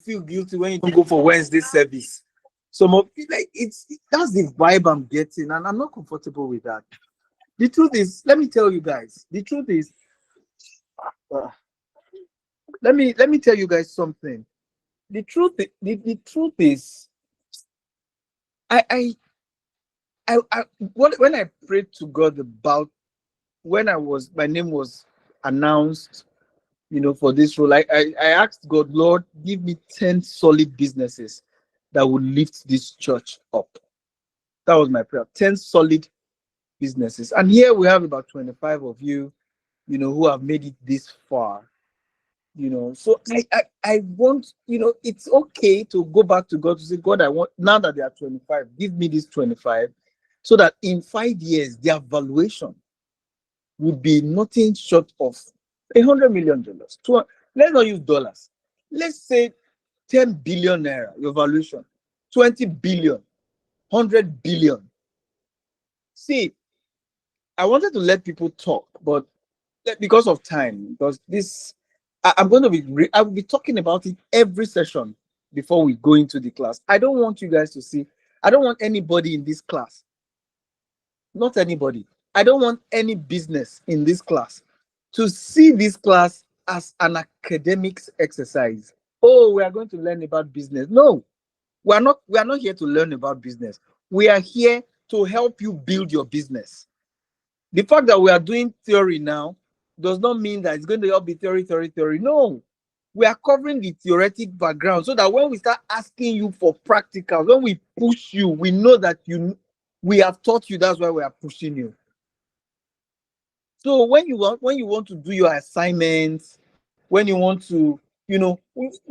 feel guilty when you don't go for Wednesday service. Some of you like that's the vibe I'm getting, and I'm not comfortable with that. The truth is, let me tell you guys. The truth is, uh, let me tell you guys something. The truth is, I I when I prayed to God about when my name was announced, for this role, I asked God, Lord, give me 10 solid businesses that will lift this church up. That was my prayer. 10 solid businesses. And here we have about 25 of you, who have made it this far. So I want, it's okay to go back to God to say, God, I want, now that they are 25, give me this 25, so that in 5 years their valuation would be nothing short of $100 million. Let's not use dollars. Let's say 10 billion naira, your valuation, 20 billion, 100 billion. See, I wanted to let people talk, but because of time, because I'm going to I will be talking about it every session before we go into the class. I don't want you guys to see, I don't want anybody in this class, not anybody. I don't want any business in this class to see this class as an academics exercise. Oh, we are going to learn about business. No, we are not here to learn about business. We are here to help you build your business. The fact that we are doing theory now does not mean that it's going to all be theory, theory, theory. No, we are covering the theoretic background so that when we start asking you for practicals, when we push you, we know that we have taught you. That's why we are pushing you. So when you want to do your assignments, when you want to,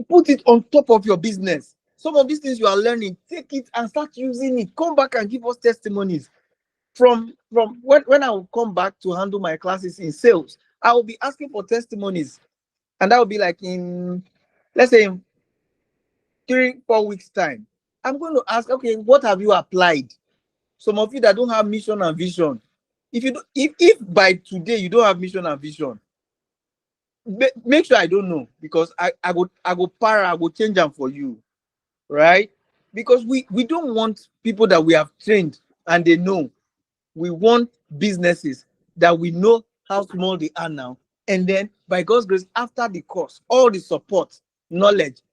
put it on top of your business. Some of these things you are learning, take it and start using it. Come back and give us testimonies. From when I will come back to handle my classes in sales, I will be asking for testimonies, and that will be like in, let's say, in 3-4 weeks time. I'm going to ask, okay, what have you applied? Some of you that don't have mission and vision, if by today you don't have mission and vision, make sure I don't know, because I go change them for you, right? Because we don't want people that we have trained and they know. We want businesses that we know how small they are now, and then by God's grace, after the course, all the support, knowledge,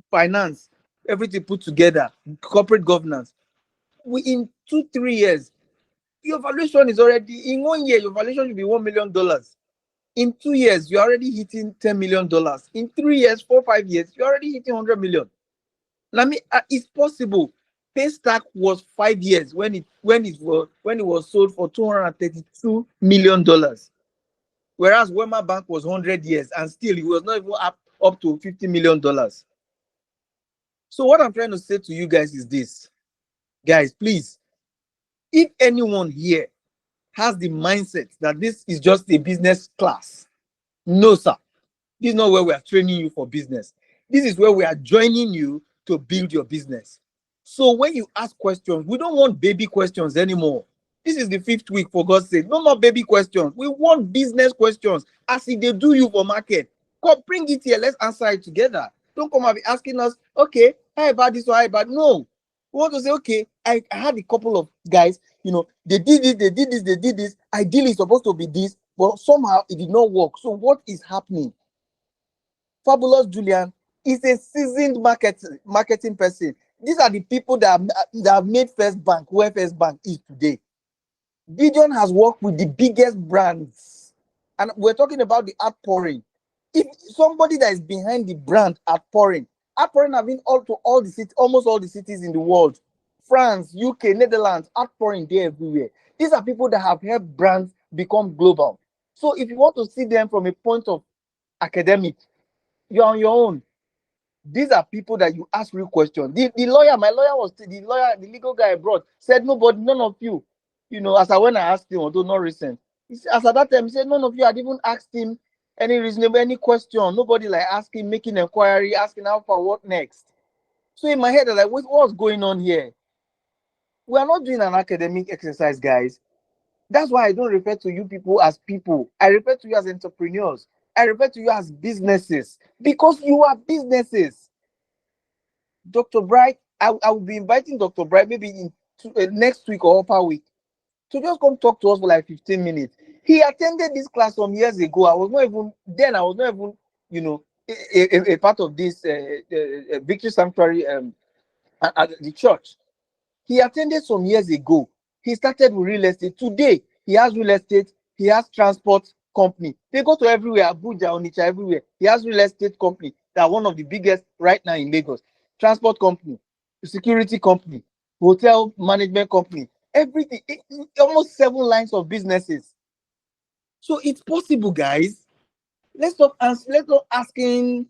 finance, everything put together, corporate governance, in 2-3 years, your valuation is already, in 1 year, your valuation should be $1 million. In 2 years, you're already hitting $10 million. In 3 years, 4-5 years, you're already hitting 100 million. I mean, it's possible. Paystack was 5 years when it was sold for $232 million, whereas Wema Bank was 100 years and still it was not even up to $50 million. So what I'm trying to say to you guys is this, guys, please, if anyone here has the mindset that this is just a business class, no, sir, this is not where we are training you for business. This is where we are joining you to build your business. So when you ask questions, we don't want baby questions anymore. This is the 5th week, for God's sake. No more baby questions. We want business questions. As if they do you for market. Come, bring it here. Let's answer it together. Don't come and be asking us, okay, how about this or how about? No. We want to say, okay, I had a couple of guys, they did this, they did this, they did this. Ideally, it's supposed to be this, but somehow it did not work. So what is happening? Fabulous Julian is a seasoned marketing person. These are the people that have made First Bank where First Bank is today. Gideon has worked with the biggest brands, and we're talking about the outpouring. If somebody that is behind the brand outpouring have been all the cities, almost all the cities in the world, France, UK, Netherlands, outpouring there everywhere. These are people that have helped brands become global. So if you want to see them from a point of academic, you're on your own. These are people that you ask real questions. The lawyer, the legal guy I brought said, nobody, none of you, when I asked him, although not recent, as at that time, he said, none of you had even asked him any question. Nobody like asking, making inquiry, asking how far, what next. So in my head, I'm like, what's going on here? We are not doing an academic exercise, guys. That's why I don't refer to you people as people. I refer to you as entrepreneurs. I refer to you as businesses, because you are businesses. Dr. Bright, I will be inviting Dr. Bright maybe in next week or upper week to just come talk to us for like 15 minutes. He attended this class some years ago. I was not even then. I was not even, you know, a part of this Victory Sanctuary at the church. He attended some years ago. He started with real estate. Today, he has real estate. He has transport company. They go to everywhere, Abuja, Onitsha, everywhere. He has real estate company that are one of the biggest right now in Lagos. Transport company, security company, hotel management company, everything. Almost 7 lines of businesses. So it's possible, guys. Let's stop asking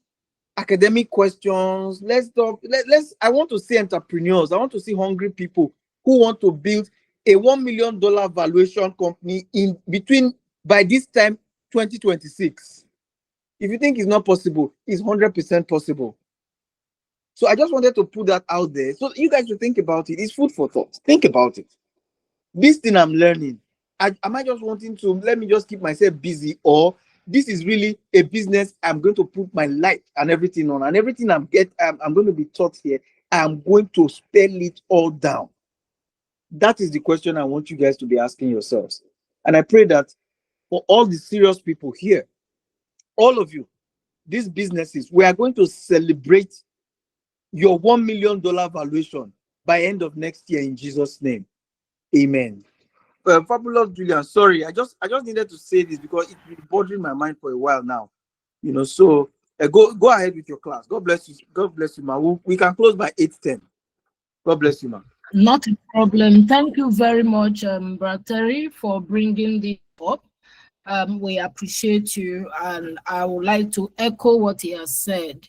academic questions. Let's talk. Let's. I want to see entrepreneurs. I want to see hungry people who want to build a $1 million valuation company in between by this time 2026. If you think it's not possible, it's 100% possible. So I just wanted to put that out there so you guys should think about it. It's food for thought. Think about it. This thing I'm learning, am I just wanting to let me just keep myself busy, or this is really a business I'm going to put my life and everything on, and everything I'm going to be taught here, I'm going to spell it all down. That is the question I want you guys to be asking yourselves. And I pray that for all the serious people here, all of you, these businesses, we are going to celebrate your $1 million valuation by end of next year in Jesus' name. Amen. Fabulous Julian, sorry, I just needed to say this because it's been bothering my mind for a while now. You know, so go ahead with your class. God bless you. God bless you, ma. We can close by 8:10. God bless you, ma. Not a problem. Thank you very much, Brad Terry, for bringing this up. We appreciate you, and I would like to echo what he has said.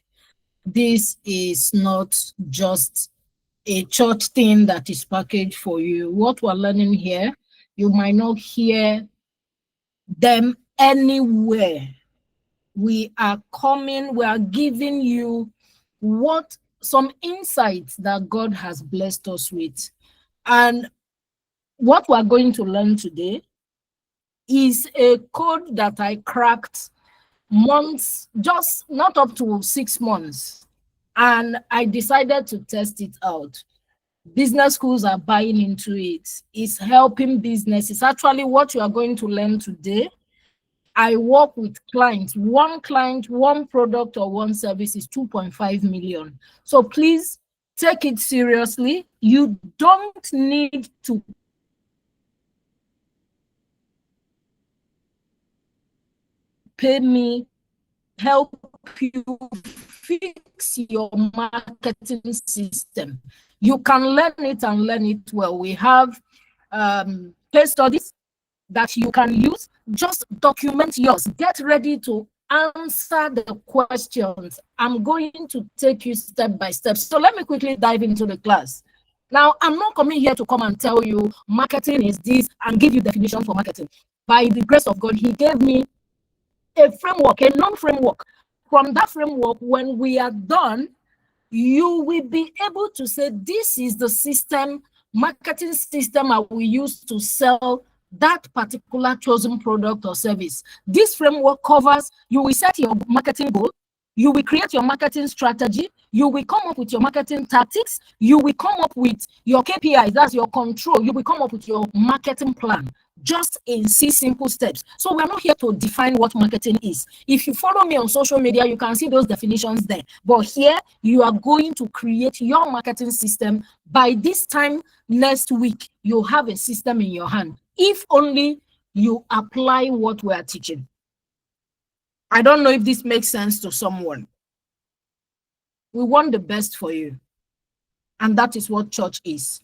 This is not just a church thing that is packaged for you. What we're learning here, you might not hear them anywhere. We are giving you some insights that God has blessed us with. And what we're going to learn today is a code that I cracked months, just not up to 6 months. And I decided to test it out. Business schools are buying into it. It's helping business. It's actually what you are going to learn today. I work with clients. One client, one product or one service is 2.5 million. So please take it seriously. You don't need to pay me, help you fix your marketing system. You can learn it and learn it well. We have case studies that you can use. Just document yours. Get ready to answer the questions. I'm going to take you step by step. So let me quickly dive into the class. Now, I'm not coming here to come and tell you marketing is this and give you definition for marketing. By the grace of God, he gave me a framework, a non-framework. From that framework, when we are done, you will be able to say, this is the system, marketing system I will use to sell that particular chosen product or service. This framework covers, you will set your marketing goal, you will create your marketing strategy, you will come up with your marketing tactics, you will come up with your KPIs, that's your control, you will come up with your marketing plan, just in 6 simple steps. So we're not here to define what marketing is. If you follow me on social media, you can see those definitions there. But here, you are going to create your marketing system. By this time next week, you'll have a system in your hand, if only you apply what we are teaching. I don't know if this makes sense to someone. We want the best for you. And that is what church is.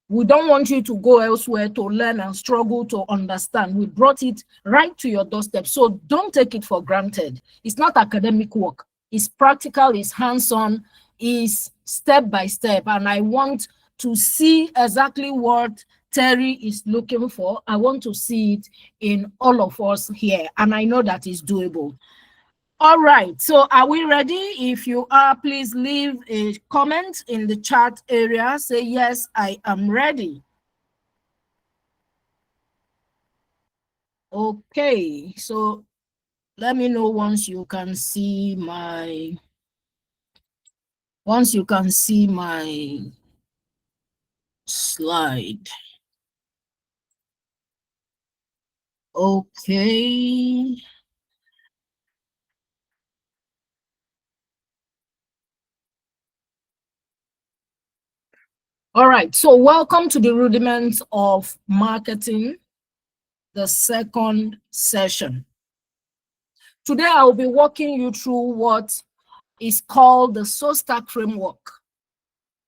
We don't want you to go elsewhere to learn and struggle to understand. We brought it right to your doorstep. So don't take it for granted. It's not academic work. It's practical, it's hands-on, it's step by step. And I want to see exactly what Terry is looking for. I want to see it in all of us here. And I know that is doable. All right, so are we ready? If you are, please leave a comment in the chat area. Say, yes, I am ready. Okay, so let me know once you can see my Once you can see my slide. Okay. All right. So welcome to the rudiments of marketing, the second session. Today, I will be walking you through what is called the SOSTAC framework.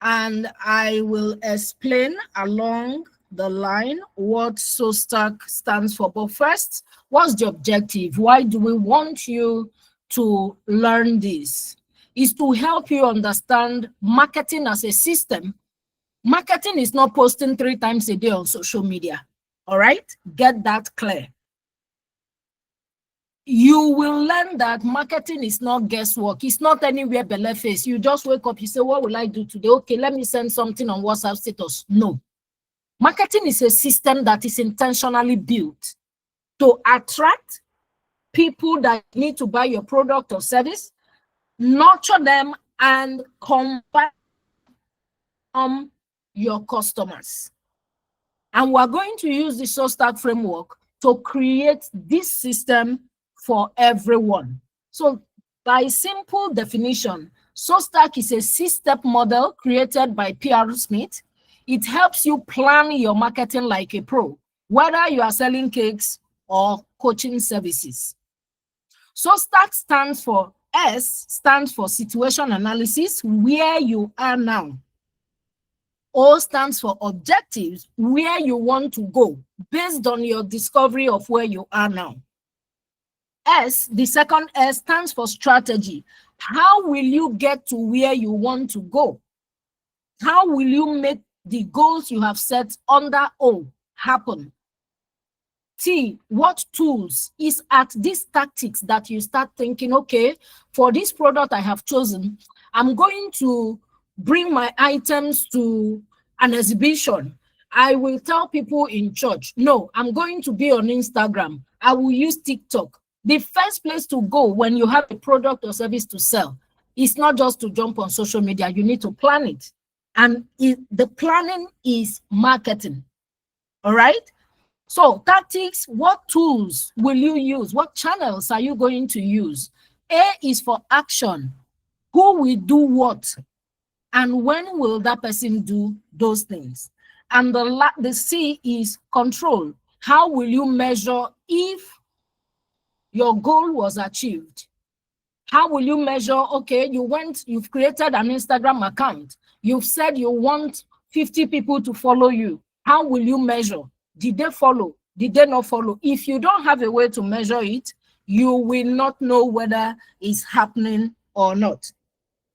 And I will explain along the line what SOSTAC stands for. But first, what's the objective? Why do we want you to learn this? Is to help you understand marketing as a system. Marketing is not posting 3 times a day on social media. All right? Get that clear. You will learn that marketing is not guesswork. It's not anywhere belle face. You just wake up, you say, what will I do today? Okay, let me send something on WhatsApp status. No. Marketing is a system that is intentionally built to attract people that need to buy your product or service, nurture them, and convert your customers. And we're going to use the SOSTAC framework to create this system for everyone. So by simple definition, SOSTAC is a 6-step model created by PR Smith. It helps you plan your marketing like a pro, whether you are selling cakes or coaching services. SOSTAC stands for situation analysis, where you are now. O stands for objectives, where you want to go based on your discovery of where you are now. The second S stands for strategy. How will you get to where you want to go? How will you make the goals you have set under O happen? T, what tools? Is at these tactics that you start thinking, okay, for this product I have chosen, I'm going to bring my items to an exhibition. I will tell people in church, no, I'm going to be on Instagram. I will use TikTok. The first place to go when you have a product or service to sell is not just to jump on social media. You need to plan it. And the planning is marketing. All right? So tactics, what tools will you use? What channels are you going to use? A is for action. Who will do what? And when will that person do those things? And the C is control. How will you measure if your goal was achieved? How will you measure, okay, you've created an Instagram account. You've said you want 50 people to follow you. How will you measure? Did they follow? Did they not follow? If you don't have a way to measure it, you will not know whether it's happening or not.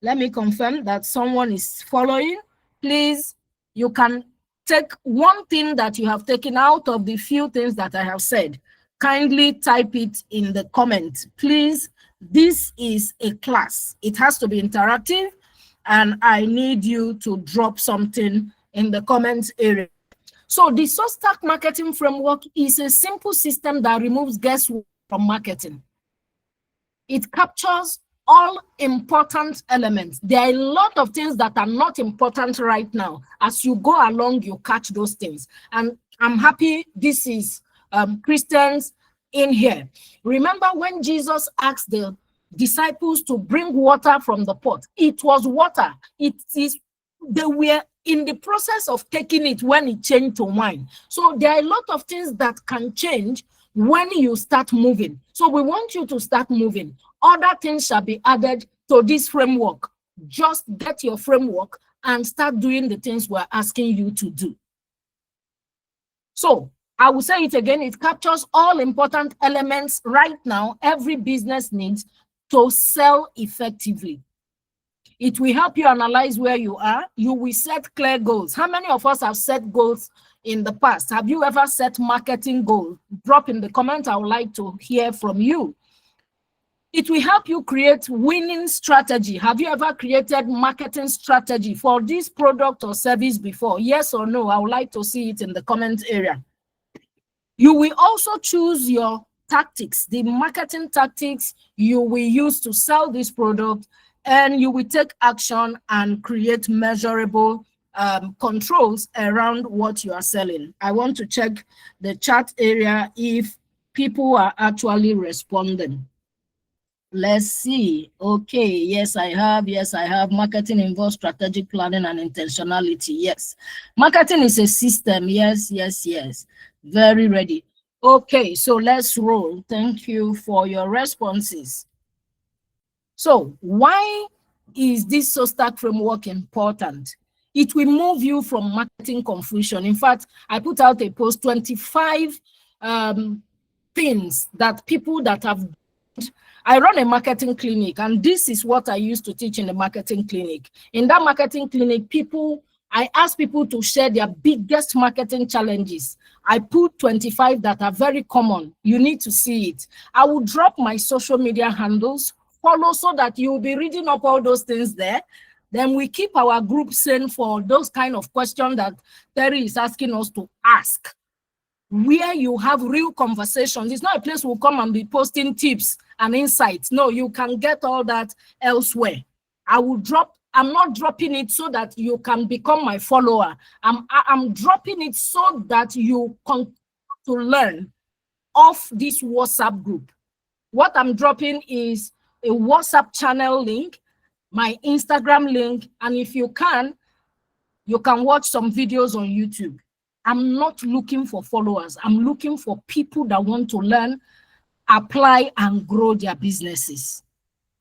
Let me confirm that someone is following. Please, you can take one thing that you have taken out of the few things that I have said. Kindly type it in the comments. Please, this is a class. It has to be interactive, and I need you to drop something in the comments area. So the SOSTAC marketing framework is a simple system that removes guesswork from marketing. It captures all important elements. There are a lot of things that are not important right now. As you go along, you catch those things. And I'm happy this is Christians in here. Remember when Jesus asked the disciples to bring water from the pot? It was water. They were in the process of taking it when it changed to wine. So there are a lot of things that can change when you start moving. So we want you to start moving. Other things shall be added to this framework. Just get your framework and start doing the things we're asking you to do. So I will say it again, it captures all important elements right now every business needs to sell effectively. It will help you analyze where you are. You will set clear goals. How many of us have set goals in the past? Have you ever set marketing goals? Drop in the comment. I would like to hear from you. It will help you create winning strategy. Have you ever created marketing strategy for this product or service before? Yes or no? I would like to see it in the comment area. You will also choose your tactics, the marketing tactics you will use to sell this product, and you will take action and create measurable controls around what you are selling. I want to check the chat area if people are actually responding. Let's see. Okay, yes, I have. Yes, I have. Marketing involves strategic planning and intentionality. Yes. Marketing is a system. Yes, yes, yes. Very ready. Okay, so let's roll. Thank you for your responses. So why is this SOSTAC framework important? It will move you from marketing confusion. In fact, I put out a post, 25 things that people that have. I run a marketing clinic, and this is what I used to teach in the marketing clinic. In that marketing clinic, I ask people to share their biggest marketing challenges. I put 25 that are very common. You need to see it. I will drop my social media handles, follow, so that you will be reading up all those things there. Then we keep our group sane for those kind of questions that Terry is asking us to ask, where you have real conversations. It's not a place we'll come and be posting tips and insights. No, you can get all that elsewhere. I'm not dropping it so that you can become my follower. I'm dropping it so that you continue to learn off this WhatsApp group. What I'm dropping is a WhatsApp channel link, my Instagram link, and if you can watch some videos on YouTube. I'm not looking for followers. I'm looking for people that want to learn, apply, and grow their businesses.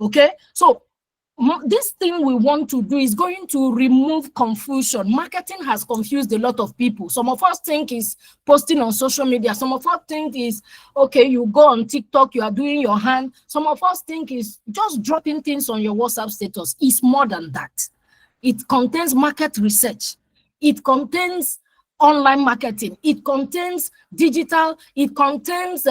Okay? So this thing we want to do is going to remove confusion. Marketing has confused a lot of people. Some of us think is posting on social media. Some of us think is, okay, you go on TikTok, you are doing your hand. Some of us think is just dropping things on your WhatsApp status. It's more than that. It contains market research. It contains online marketing. It contains digital. It contains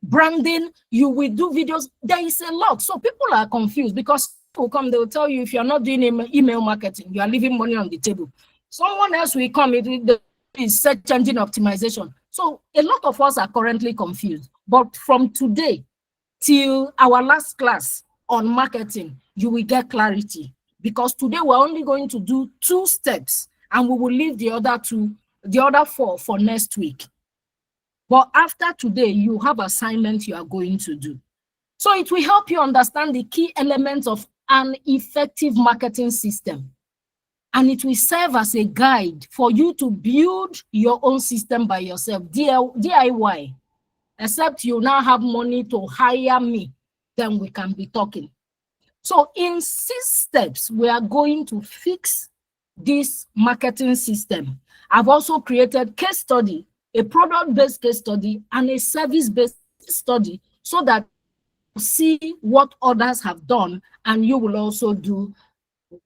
branding. You will do videos. There is a lot. So people are confused because people come, they will tell you if you're not doing email marketing, you are leaving money on the table. Someone else will come, it is search engine optimization. So a lot of us are currently confused. But from today till our last class on marketing, you will get clarity. Because today we're only going to do 2 steps and we will leave the other 4 for next week. But after today, you have assignments you are going to do. So it will help you understand the key elements of an effective marketing system. And it will serve as a guide for you to build your own system by yourself, DIY. Except you now have money to hire me, then we can be talking. So in 6 steps, we are going to fix this marketing system. I've also created case study, a product-based case study, and a service-based study so that you see what others have done and you will also do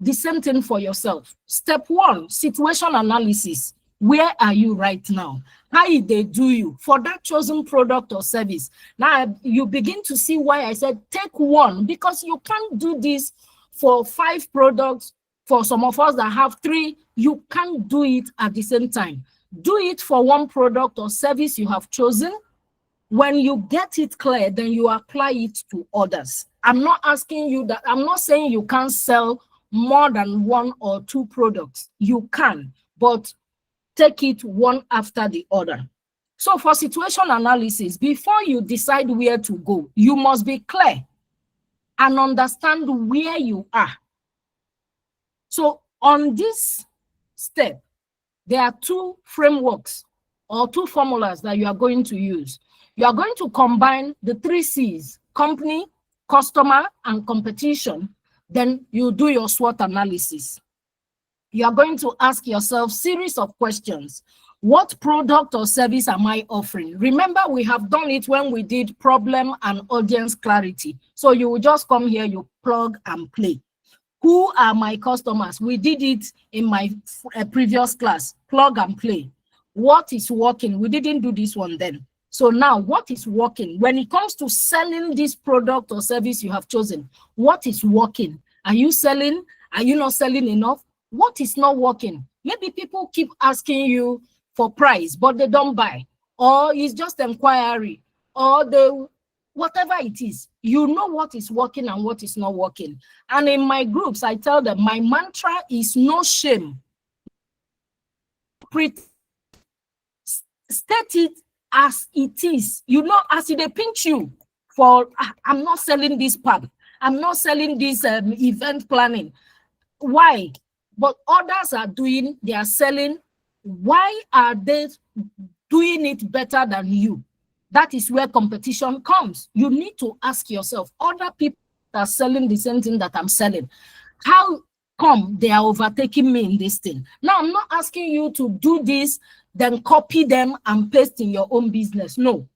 the same thing for yourself. Step 1, situation analysis. Where are you right now? How did they do you for that chosen product or service? Now you begin to see why I said take 1, because you can't do this for 5 products. For some of us that have 3, you can't do it at the same time. Do it for 1 product or service you have chosen. When you get it clear, then you apply it to others. I'm not asking you that. I'm not saying you can't sell more than 1 or 2 products. You can, but take it one after the other. So for situation analysis, before you decide where to go, you must be clear and understand where you are. So on this step, there are 2 frameworks or 2 formulas that you are going to use. You are going to combine the 3 C's, company, customer, and competition. Then you do your SWOT analysis. You are going to ask yourself a series of questions. What product or service am I offering? Remember, we have done it when we did problem and audience clarity. So you will just come here, you plug and play. Who are my customers? We did it in my previous class, plug and play. What is working? We didn't do this one then. So now, what is working? When it comes to selling this product or service you have chosen, what is working? Are you selling? Are you not selling enough? What is not working? Maybe people keep asking you for price, but they don't buy. Or it's just inquiry. Or whatever it is, you know what is working and what is not working. And in my groups, I tell them my mantra is no shame. State it as it is. You know, as they pinch you for, I'm not selling this pub, I'm not selling this event planning. Why? But others are doing, they are selling. Why are they doing it better than you? That is where competition comes. You need to ask yourself, other people are selling the same thing that I'm selling. How come they are overtaking me in this thing? Now, I'm not asking you to do this, then copy them and paste in your own business. No.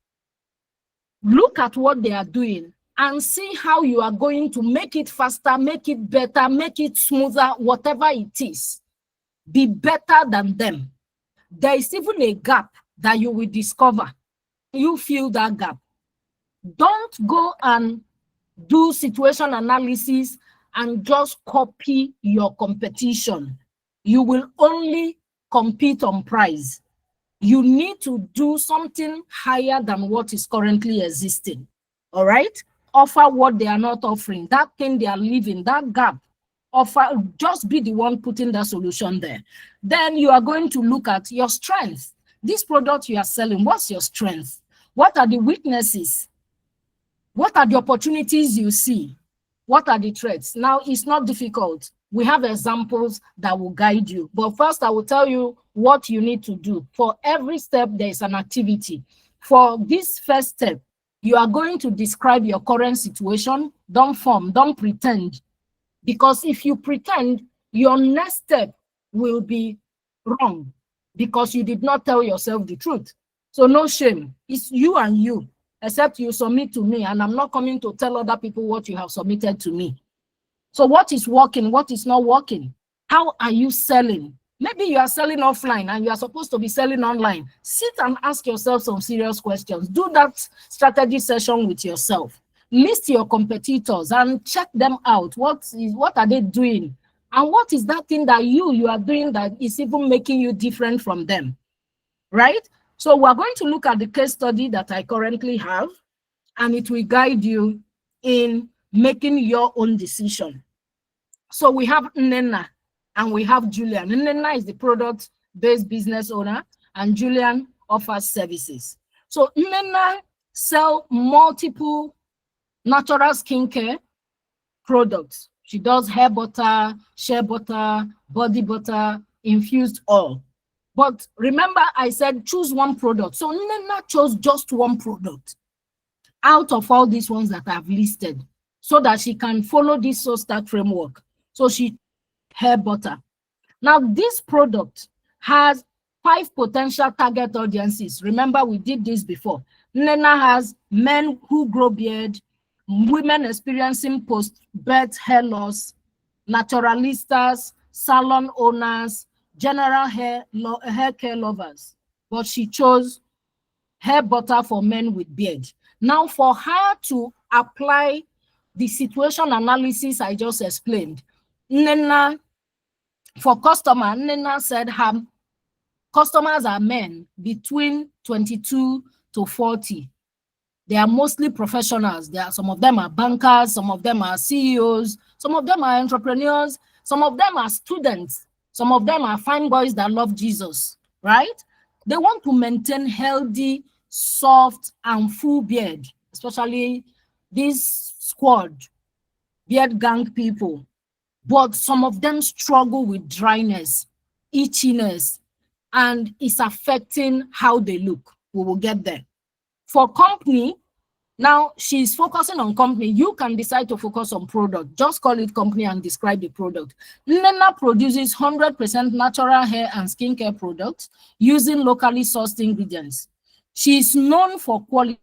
Look at what they are doing and see how you are going to make it faster, make it better, make it smoother, whatever it is. Be better than them. There is even a gap that you will discover. You fill that gap. Don't go and do situation analysis and just copy your competition. You will only compete on price. You need to do something higher than what is currently existing. All right? Offer what they are not offering. That thing they are leaving, that gap. Offer, just be the one putting the solution there. Then you are going to look at your strength. This product you are selling, what's your strength? What are the weaknesses? What are the opportunities you see? What are the threats? Now, it's not difficult. We have examples that will guide you. But first, I will tell you what you need to do. For every step, there is an activity. For this first step, you are going to describe your current situation. Don't form, don't pretend. Because if you pretend, your next step will be wrong because you did not tell yourself the truth. So no shame. It's you and you, except you submit to me, and I'm not coming to tell other people what you have submitted to me. So what is working? What is not working? How are you selling? Maybe you are selling offline and you are supposed to be selling online. Sit and ask yourself some serious questions. Do that strategy session with yourself. List your competitors and check them out. What are they doing? And what is that thing that you are doing that is even making you different from them? Right? So we're going to look at the case study that I currently have, and it will guide you in making your own decision. So we have Nnenna and we have Julian. Nnenna is the product-based business owner, and Julian offers services. So Nnenna sells multiple natural skincare products. She does hair butter, shea butter, body butter, infused oil. But remember, I said choose one product. So Nnenna chose just one product out of all these ones that I've listed so that she can follow this SoStart framework. So she hair butter. Now, this product has 5 potential target audiences. Remember, we did this before. Nnenna has men who grow beard, women experiencing post-birth hair loss, naturalistas, salon owners, general hair care lovers. But she chose hair butter for men with beard. Now, for her to apply the situation analysis I just explained, Nnenna, for customer, Nnenna said her customers are men between 22 to 40. They are mostly professionals. Some of them are bankers, some of them are CEOs, some of them are entrepreneurs, some of them are students, some of them are fine boys that love Jesus, right? They want to maintain healthy, soft, and full beard, especially this squad, beard gang people. But some of them struggle with dryness, itchiness, and it's affecting how they look. We will get there. For company, now she's focusing on company. You can decide to focus on product. Just call it company and describe the product. Nnenna produces 100% natural hair and skincare products using locally sourced ingredients. She's known for quality.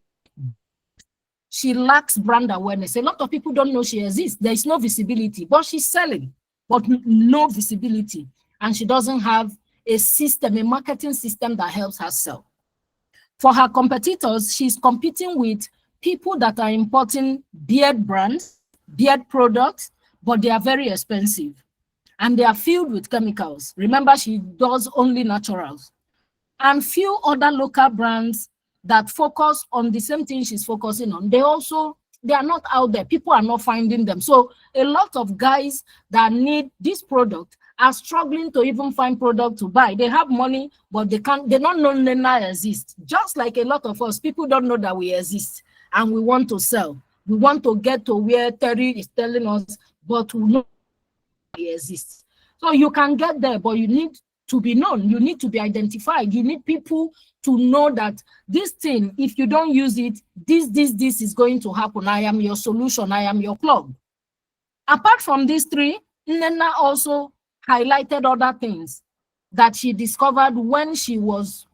She lacks brand awareness. A lot of people don't know she exists. There is no visibility, but she's selling, but no visibility. And she doesn't have a system, a marketing system that helps her sell. For her competitors, she's competing with people that are importing beard brands, beard products, but they are very expensive. And they are filled with chemicals. Remember, she does only naturals. And few other local brands that focus on the same thing she's focusing on, they are not out there. People are not finding them. So a lot of guys that need this product are struggling to even find product to buy. They have money, but they don't know Nena exists. Just like a lot of us, people don't know that we exist and we want to sell. We want to get to where Terry is telling us, but we know we exist. So you can get there, but you need to be known. You need to be identified. You need people to know that this thing, if you don't use it, this is going to happen. I am your solution. I am your plug. Apart from these three, Nena also highlighted other things that she discovered when she was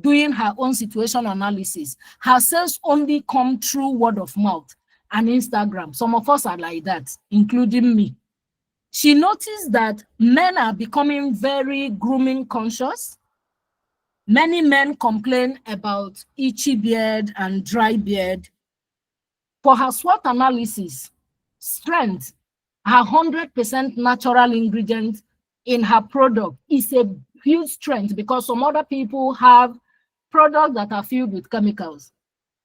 doing her own situation analysis. Her sales only come through word of mouth and Instagram. Some of us are like that, including me. She noticed that men are becoming very grooming conscious. Many men complain about itchy beard and dry beard. For her SWOT analysis, strength, her 100% natural ingredient in her product is a huge strength, because some other people have products that are filled with chemicals.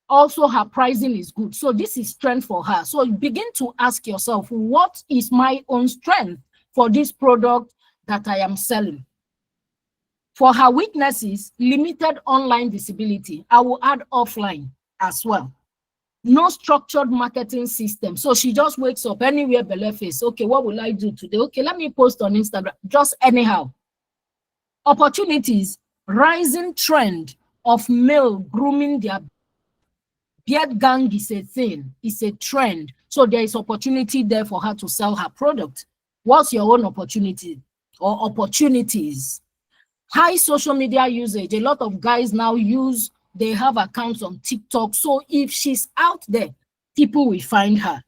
Also, her pricing is good. So this is strength for her. So begin to ask yourself, what is my own strength for this product that I am selling? For her weaknesses, limited online visibility. I will add offline as well. No structured marketing system. So she just wakes up anywhere below face. Okay, what will I do today? Okay, let me post on Instagram, just anyhow. Opportunities, rising trend of male grooming their beard gang is a thing, it's a trend. So there is opportunity there for her to sell her product. What's your own opportunity or opportunities? High social media usage. A lot of guys now they have accounts on TikTok. So if she's out there, people will find her.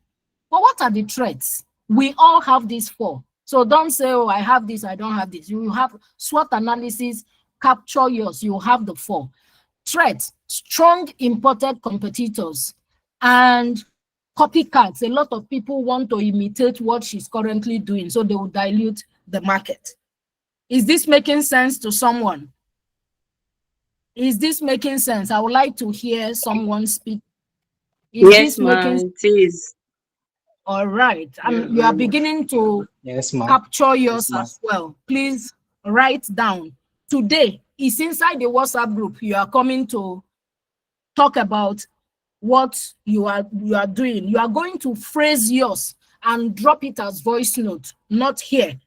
But what are the threats? We all have these four. So don't say, oh, I have this, I don't have this. You have SWOT analysis, capture yours, you have the four. Threats, strong imported competitors and copycats. A lot of people want to imitate what she's currently doing, so they will dilute the market. Is this making sense to someone? Is this making sense? I would like to hear someone speak. Yes, ma'am, it is. All right. You are beginning to capture yours as well. Please write down. Today is inside the WhatsApp group. You are coming to talk about what you are doing. You are going to phrase yours and drop it as voice note, not here.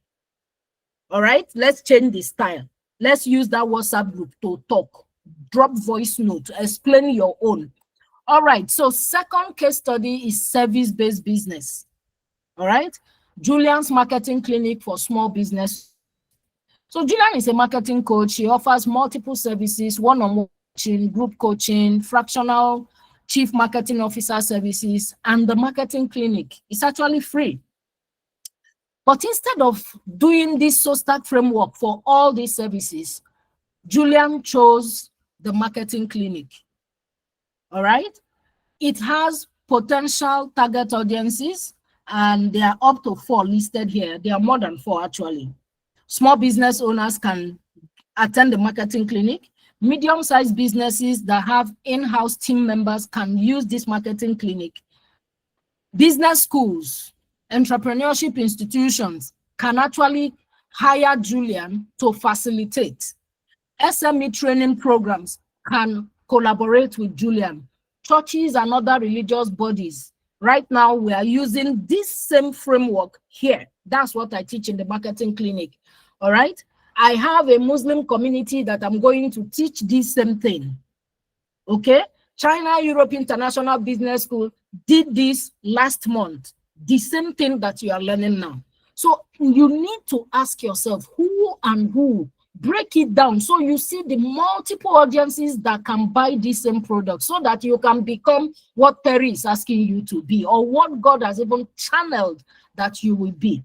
All right, let's change the style. Let's use that WhatsApp group to talk. Drop voice note, explain your own. All right, so second case study is service-based business. All right, Julian's marketing clinic for small business. So Julian is a marketing coach. She offers multiple services, one-on-one coaching, group coaching, fractional chief marketing officer services, and the marketing clinic. It's actually free. But instead of doing this SOSTAC framework for all these services, Julian chose the marketing clinic. All right? It has potential target audiences, and there are up to 4 listed here. There are more than 4 actually. Small business owners can attend the marketing clinic. Medium-sized businesses that have in-house team members can use this marketing clinic. Business schools, entrepreneurship institutions can actually hire Julian to facilitate. SME training programs can collaborate with Julian. Churches and other religious bodies. Right now, we are using this same framework here. That's what I teach in the marketing clinic. All right. I have a Muslim community that I'm going to teach this same thing. Okay. China Europe International Business School did this last month. The same thing that you are learning now. So you need to ask yourself who and who. Break it down so you see the multiple audiences that can buy this same product, so that you can become what Terry is asking you to be, or what God has even channeled that you will be.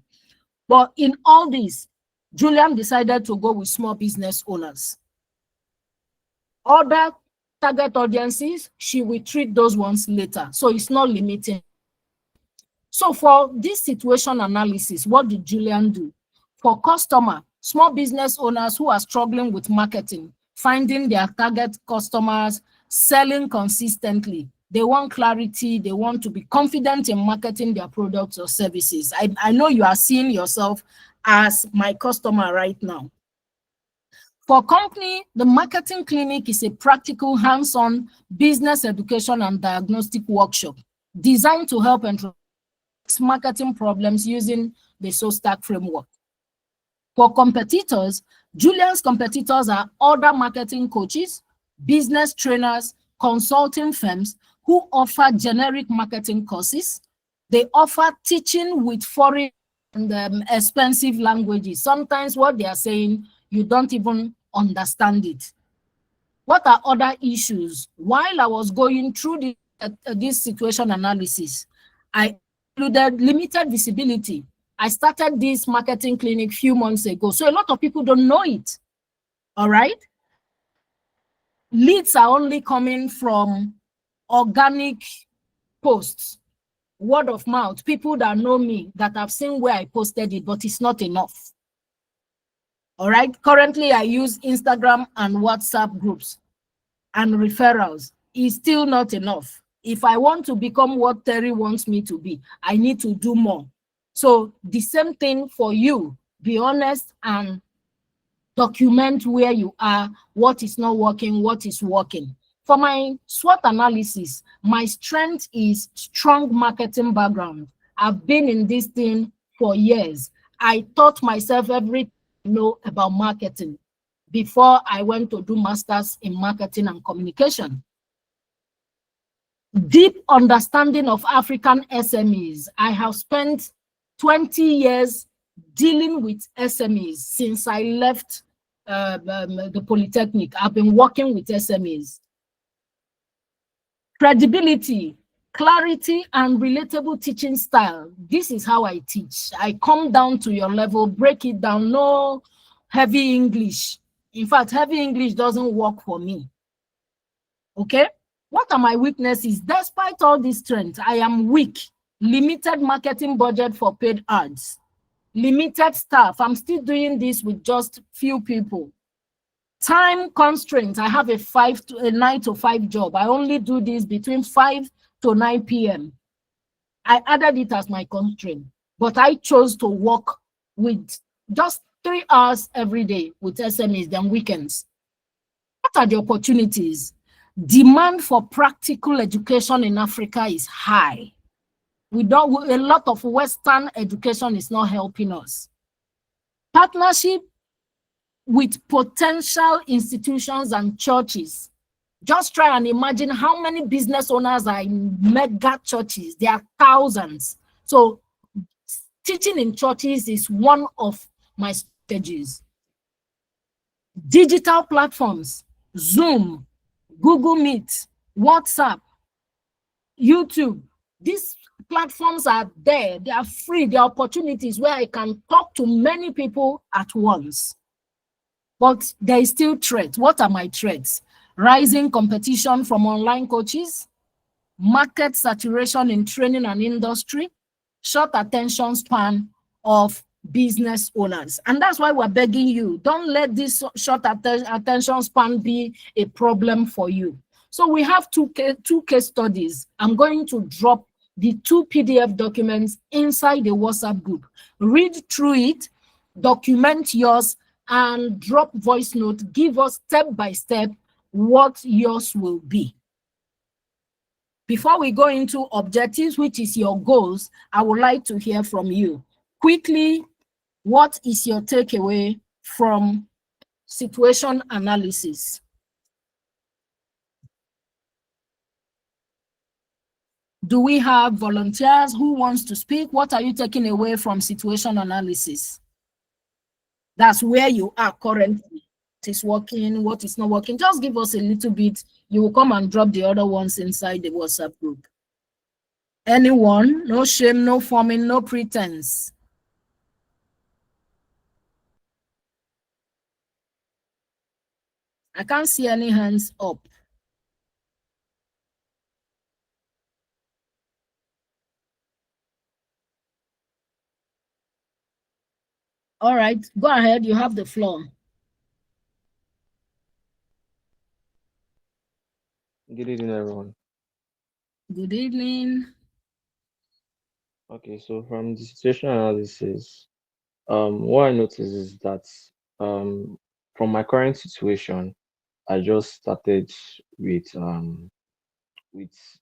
But in all this, Julian decided to go with small business owners. Other target audiences, she will treat those ones later. So it's not limiting. So for this situation analysis, what did Julian do? For customer, small business owners who are struggling with marketing, finding their target customers selling consistently. They want clarity. They want to be confident in marketing their products or services. I know you are seeing yourself as my customer right now. For company, the marketing clinic is a practical, hands-on business education and diagnostic workshop designed to help marketing problems using the SOSTAC framework. For competitors, Julian's competitors are other marketing coaches, business trainers, consulting firms who offer generic marketing courses. They offer teaching with foreign and expensive languages. Sometimes what they are saying, you don't even understand it. What are other issues? While I was going through this situation analysis, I included limited visibility. I started this marketing clinic a few months ago, so a lot of people don't know it. All right. Leads are only coming from organic posts, word of mouth, people that know me, that have seen where I posted it, but it's not enough. All right. Currently, I use Instagram and WhatsApp groups and referrals. Is still not enough. If I want to become what Terry wants me to be, I need to do more. So the same thing for you. Be honest and document where you are, what is not working, what is working. For my SWOT analysis, my strength is strong marketing background. I've been in this thing for years. I taught myself everything I know about marketing before I went to do masters in marketing and communication. Deep understanding of African SMEs. I have spent 20 years dealing with SMEs since I left the Polytechnic. I've been working with SMEs. Credibility, clarity, and relatable teaching style. This is how I teach. I come down to your level, break it down. No heavy English. In fact, heavy English doesn't work for me. Okay? What are my weaknesses? Despite all this strength, I am weak. Limited marketing budget for paid ads. Limited staff. I'm still doing this with just few people. Time constraints. I have a 9 to 5 job. I only do this between 5 to 9 p.m. I added it as my constraint, but I chose to work with just 3 hours every day with SMEs than weekends. What are the opportunities? Demand for practical education in Africa is high. A lot of Western education is not helping us. Partnership with potential institutions and churches. Just try and imagine how many business owners are in mega churches. There are thousands. So teaching in churches is one of my strategies. Digital platforms, Zoom, Google Meet, WhatsApp, YouTube. These platforms are there. They are free. They are opportunities where I can talk to many people at once. But there is still threat. What are my threats? Rising competition from online coaches, market saturation in training and industry, short attention span of business owners. And that's why we're begging you, don't let this short attention span be a problem for you. So we have two case studies. I'm going to drop the 2 PDF documents inside the WhatsApp group. Read through it, document yours, and drop voice note. Give us step by step what yours will be. Before we go into objectives, which is your goals, I would like to hear from you. Quickly, what is your takeaway from situation analysis? Do we have volunteers who wants to speak? What are you taking away from situation analysis? That's where you are currently. What is working, what is not working? Just give us a little bit. You will come and drop the other ones inside the WhatsApp group. Anyone? No shame, no forming, no pretense. I can't see any hands up. All right, go ahead. You have the floor. Good evening, everyone. Good evening. Okay, so from the situation analysis, what I noticed is that um, from my current situation, I just started with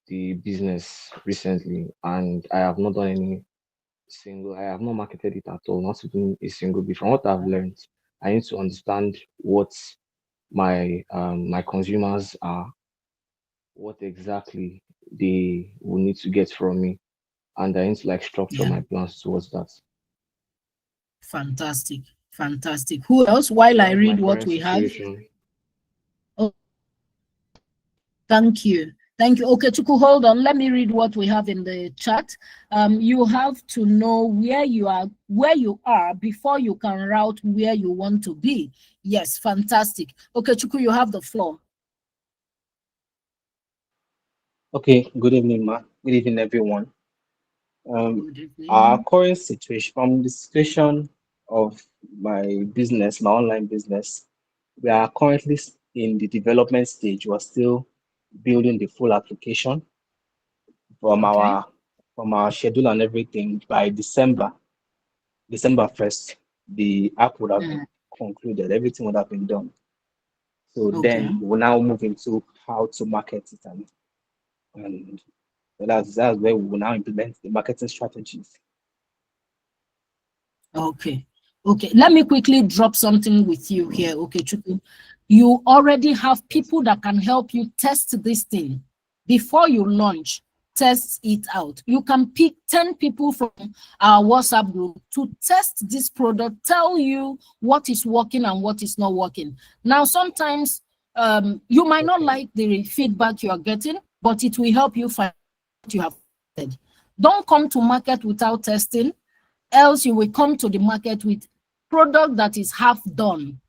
the business recently, and I have not done any single. I have not marketed it at all, not even a single bit. From what I've learned, I need to understand what my consumers are, what exactly they will need to get from me, and I need to like structure Yeah, my plans towards that. fantastic. Fantastic. Who else? While I That's my read what current we have. situation. Oh, thank you. Thank you. Okay, Chuku, hold on. Let me read what we have in the chat. You have to know where you are before you can route where you want to be. Yes, fantastic. Okay, Chuku, you have the floor. Okay, good evening, Ma. Good evening, everyone. Good Our evening. current situation, from the situation of my business, my online business, we are currently in the development stage. We're still building the full application from Okay. our schedule and everything. By December 1st, the app would have been Mm, concluded. Everything would have been done. So okay. then we'll now move into how to market it and that's where we will now implement the marketing strategies. Okay. Okay. Let me quickly drop something with you here. Okay, Chuku. You already have Yes. people that can help you test this thing before you launch. Test it out. You can pick 10 people from our WhatsApp group to test this product, tell you what is working and what is not working. Now, sometimes you might not Okay. like the feedback you are getting, but it will help you find what you have said. Don't come to market without testing, else you will come to the market with product that is half done.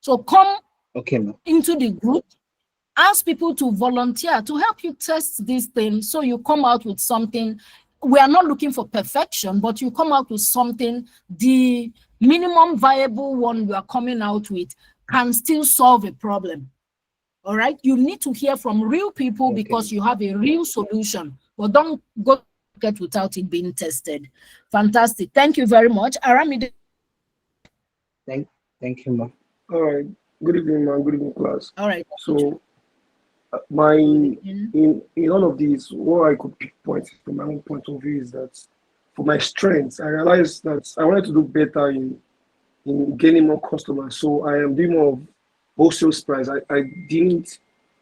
So come Okay, ma'am. into the group, ask people to volunteer to help you test this thing so you come out with something. We are not looking for perfection, but you come out with something, the minimum viable one you are coming out with can still solve a problem. All right, you need to hear from real people Okay. because you have a real solution, but don't go get without it being tested. Fantastic. Thank you very much. Aramide. Thank thank you, ma'am. All right. Good evening, man. Good evening, class. All right. So, my Good evening. in all of these, what I could pinpoint from my own point of view is that for my strengths, I realized that I wanted to do better in gaining more customers. So I am doing more of wholesale price. I didn't.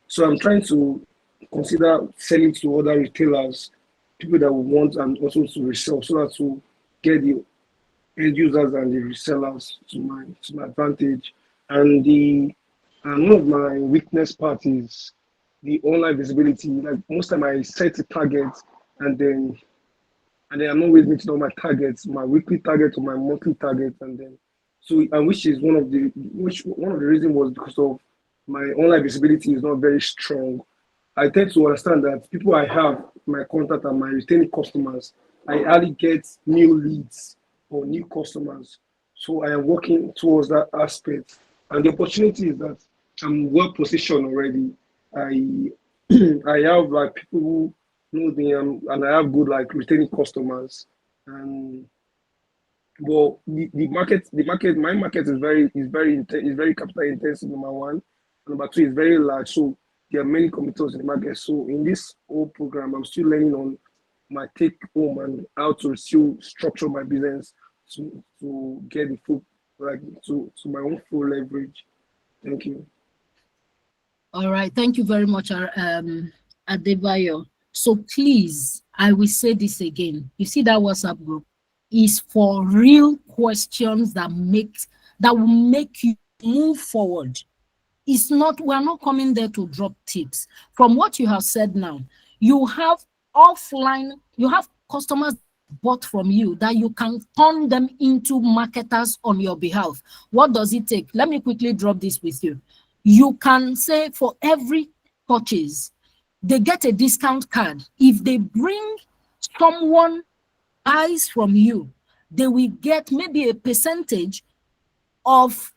So I'm trying to consider selling to other retailers, people that will want and also to resell, so that to get the end users and the resellers to my advantage. And the and one of my weakness part is the online visibility. Like most time I set a target and then I'm not always meeting all my targets, my weekly target or my monthly target, and then so and which one of the reasons was because of my online visibility is not very strong. I tend to understand that people I have my contact and my retaining customers, I hardly get new leads or new customers. So I am working towards that aspect. And the opportunity is that I'm well positioned already. I I have like people who know me and I have good like retaining customers. And well, my market is very capital intensive. Number one, and number two is very large. So there are many competitors in the market. So in this whole program, I'm still learning on my take home and how to still structure my business to get the full like to my own full leverage. Thank you. All right. Thank you very much, Adebayo. So please, I will say this again. You see that WhatsApp group is for real questions that will make you move forward. It's not, we're not coming there to drop tips. From what you have said now, you have you have customers bought from you that you can turn them into marketers on your behalf. What does it take? Let me quickly drop this with you. You can say for every purchase, they get a discount card. If they bring someone buys from you, they will get maybe a percentage of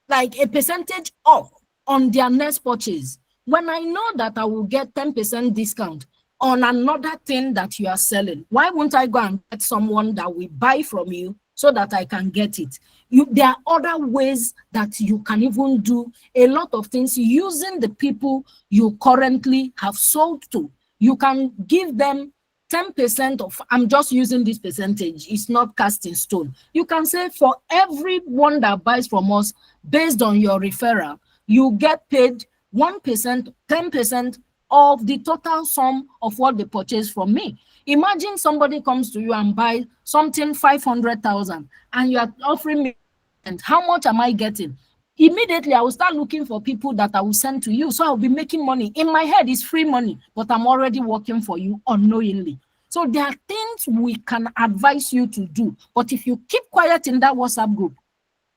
like a percentage off on their next purchase. When I know that I will get 10% discount on another thing that you are selling, why won't I go and get someone that will buy from you so that I can get it? There are other ways that you can even do a lot of things using the people you currently have sold to. You can give them 10% of, I'm just using this percentage, it's not cast in stone. You can say for everyone that buys from us based on your referral, you get paid 1%, 10% of the total sum of what they purchase from me. Imagine somebody comes to you and buys something 500,000 and you are offering me, and how much am I getting? Immediately, I will start looking for people that I will send to you. So I'll be making money. In my head, it's free money, but I'm already working for you unknowingly. So there are things we can advise you to do. But if you keep quiet in that WhatsApp group,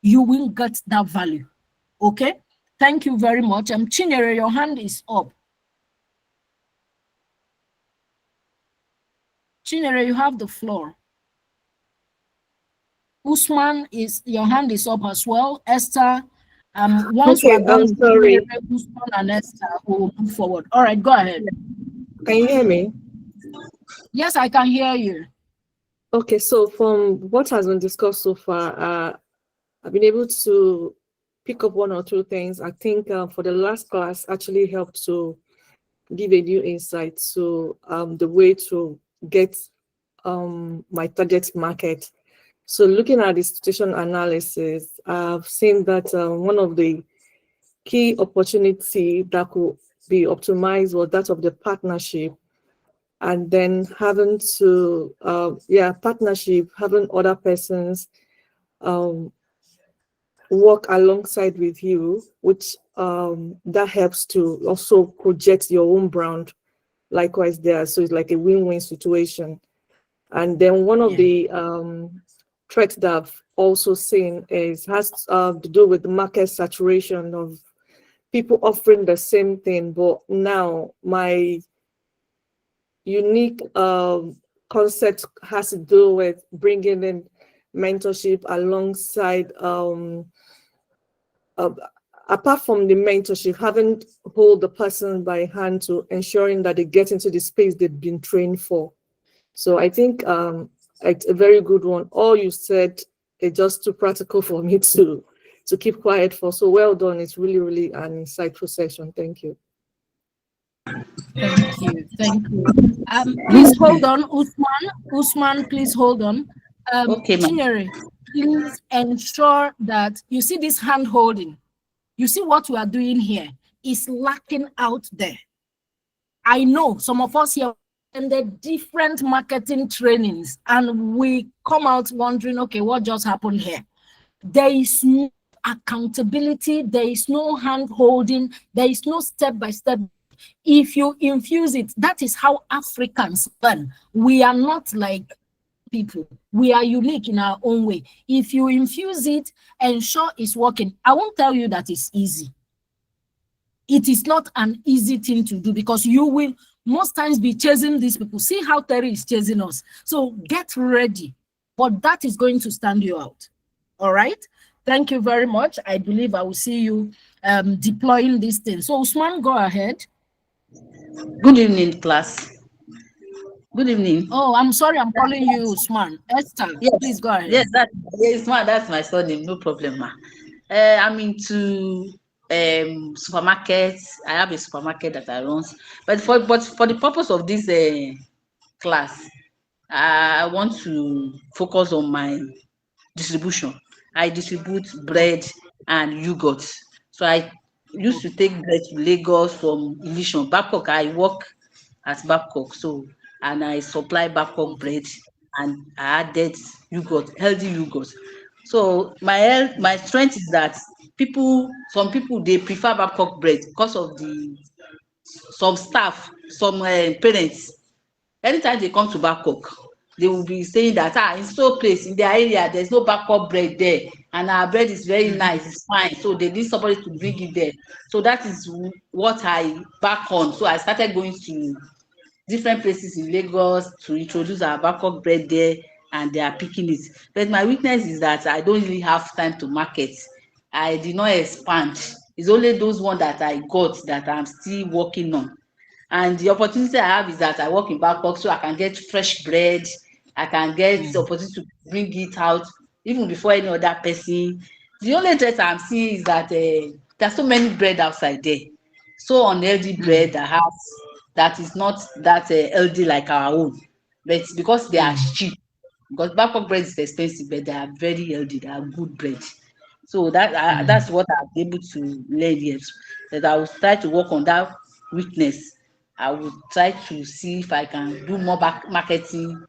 you will get that value. Okay? Thank you very much. Chinyere, your hand is up. Chinyere, you have the floor. Usman, your hand is up as well. Esther, once okay, we're done, sorry. Usman and Esther will move forward. All right, go ahead. Can you hear me? Yes, I can hear you. Okay, so from what has been discussed so far, I've been able to pick up one or two things. I think for the last class actually helped to give a new insight to the way to get my target market. So looking at the situation analysis, I've seen that one of the key opportunity that could be optimized was that of the partnership, and then having to, partnership, having other persons work alongside with you, which that helps to also project your own brand likewise there. So it's like a win-win situation. And then one of the threats that I've also seen has to do with the market saturation of people offering the same thing. But now my unique concept has to do with bringing in mentorship alongside, apart from the mentorship, having hold the person by hand to ensuring that they get into the space they've been trained for. So I think it's a very good one. All you said is just too practical for me to keep quiet for. So well done. It's really, really an insightful session. Thank you. Thank you. Thank you. Please hold on, Usman. Usman, please hold on. Okay, ma'am. Chinyere, please ensure that you see this hand holding. You see what we are doing here is lacking out there. I know some of us here attended different marketing trainings and we come out wondering, okay, what just happened here? There is no accountability, there is no hand holding, there is no step-by-step. If you infuse it, that is how Africans learn. We are not like people. We are unique in our own way. If you infuse it, ensure it's working. I won't tell you that it's easy. It is not an easy thing to do because you will most times be chasing these people. See how Terry is chasing us. So get ready. But that is going to stand you out. All right. Thank you very much. I believe I will see you deploying this thing. So Usman, go ahead. Good evening, class. Good evening. Oh, I'm sorry, I'm calling you Usman. Esther, yes, please go ahead. Yes, that's my surname, no problem, ma. I'm into supermarkets. I have a supermarket that I run, but for the purpose of this class, I want to focus on my distribution. I distribute bread and yogurt. So I used to take bread to Lagos from Illusion, Babcock. I work at Babcock, so and I supply Babcock bread and I added yogurt, healthy yogurt. So my strength is that some people they prefer Babcock bread because of some staff, some parents. Anytime they come to Babcock, they will be saying that in so place in their area there's no Babcock bread there and our bread is very nice, it's fine, so they need somebody to bring it there. So that is what I back on. So I started going to different places in Lagos to introduce our Babcock bread there, and they are picking it. But my weakness is that I don't really have time to market. I did not expand It's only those ones that I got that I'm still working on. And the opportunity I have is that I work in Babcock, so I can get fresh bread. I can get the opportunity to bring it out even before any other person. The only threat I'm seeing is that there's so many bread outside there, so unhealthy bread that is not that healthy like our own, but because they are cheap. Because Babcock bread is expensive, but they are very healthy. They are good bread. So that's what I'm able to learn here. That I will try to work on that weakness. I will try to see if I can do more marketing.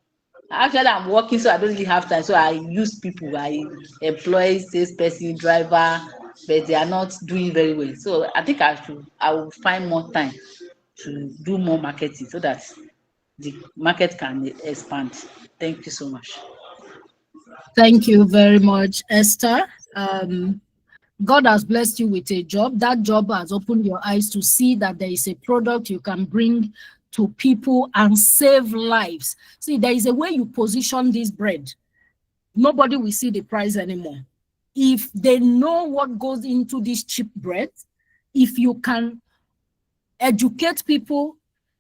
Actually, I'm working, so I don't really have time. So I use people. I employ salesperson, driver, but they are not doing very well. So I think I will find more time to do more marketing so that the market can expand. Thank you so much. Thank you very much, Esther. God has blessed you with a job. That job has opened your eyes to see that there is a product you can bring to people and save lives. See, there is a way you position this bread. Nobody will see the price anymore. If they know what goes into this cheap bread, if you can educate people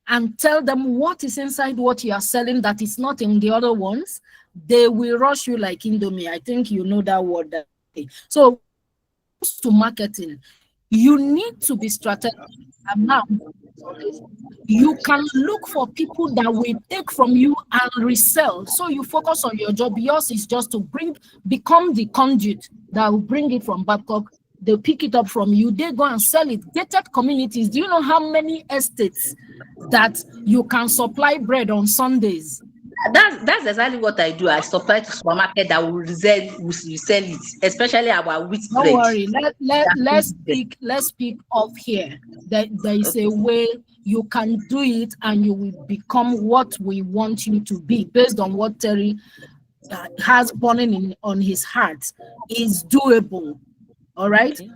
and tell them what is inside what you are selling that is not in the other ones, they will rush you like Indomie. I think you know that word. So to marketing, you need to be strategic. And now you can look for people that will take from you and resell. So you focus on your job. Yours is just to become the conduit that will bring it from Babcock. They'll pick it up from you. They go and sell it. Gated communities. Do you know how many estates that you can supply bread on Sundays? That's exactly what I do. I supply to supermarket that will resell it, especially our wheat bread. Don't worry. Let's speak of here. There is a way you can do it, and you will become what we want you to be based on what Terry has burning on his heart. Is doable. All right. Okay.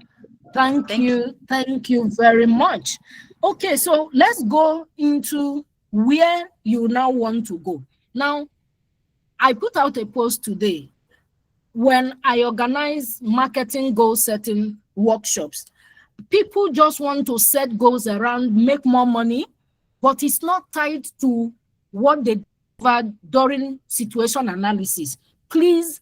Thank you very much. Okay, so let's go into where you now want to go. Now, I put out a post today when I organize marketing goal setting workshops. People just want to set goals around make more money, but it's not tied to what they delivered during situation analysis. Please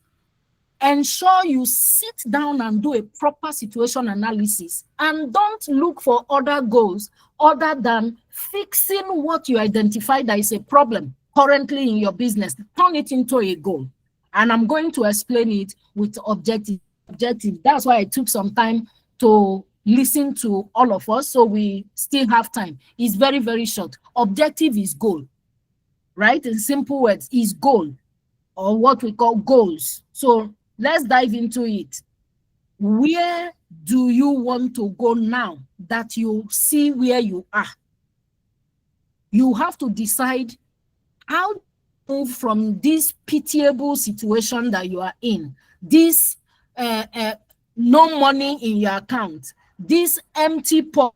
ensure you sit down and do a proper situation analysis and don't look for other goals other than fixing what you identify that is a problem currently in your business. Turn it into a goal. And I'm going to explain it with objective. That's why I took some time to listen to all of us, so we still have time. It's very, very short. Objective is goal, right? In simple words, is goal, or what we call goals. So let's dive into it. Where do you want to go now that you see where you are? You have to decide how to move from this pitiable situation that you are in, this no money in your account, this empty pot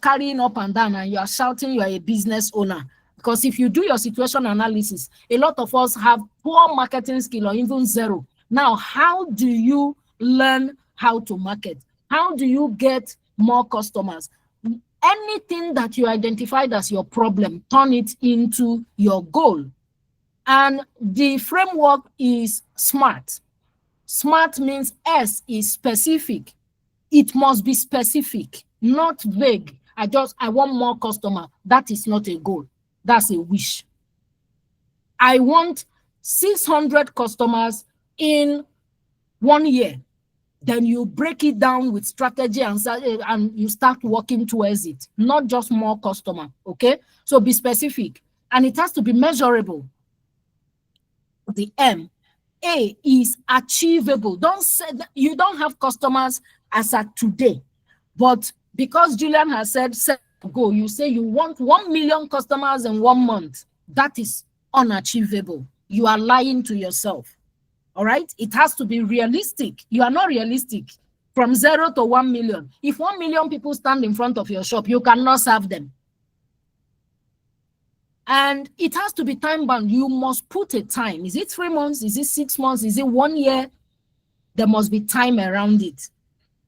carrying up and down, and you are shouting you are a business owner. Because if you do your situation analysis, a lot of us have poor marketing skill or even zero. Now, how do you learn how to market? How do you get more customers? Anything that you identified as your problem, turn it into your goal. And the framework is SMART. SMART means S is specific. It must be specific, not vague. I want more customer. That is not a goal. That's a wish. I want 600 customers in 1 year. Then you break it down with strategy and you start working towards it, not just more customer, okay? So be specific, and it has to be measurable. The M, A is achievable. Don't say that you don't have customers as at today, but because Julian has said go, you say you want 1 million customers in 1 month. That is unachievable. You are lying to yourself. All right, it has to be realistic. You are not realistic. From 0 to 1 million. If 1 million people stand in front of your shop, you cannot serve them. And it has to be time bound. You must put a time. Is it 3 months? Is it 6 months? Is it 1 year? There must be time around it.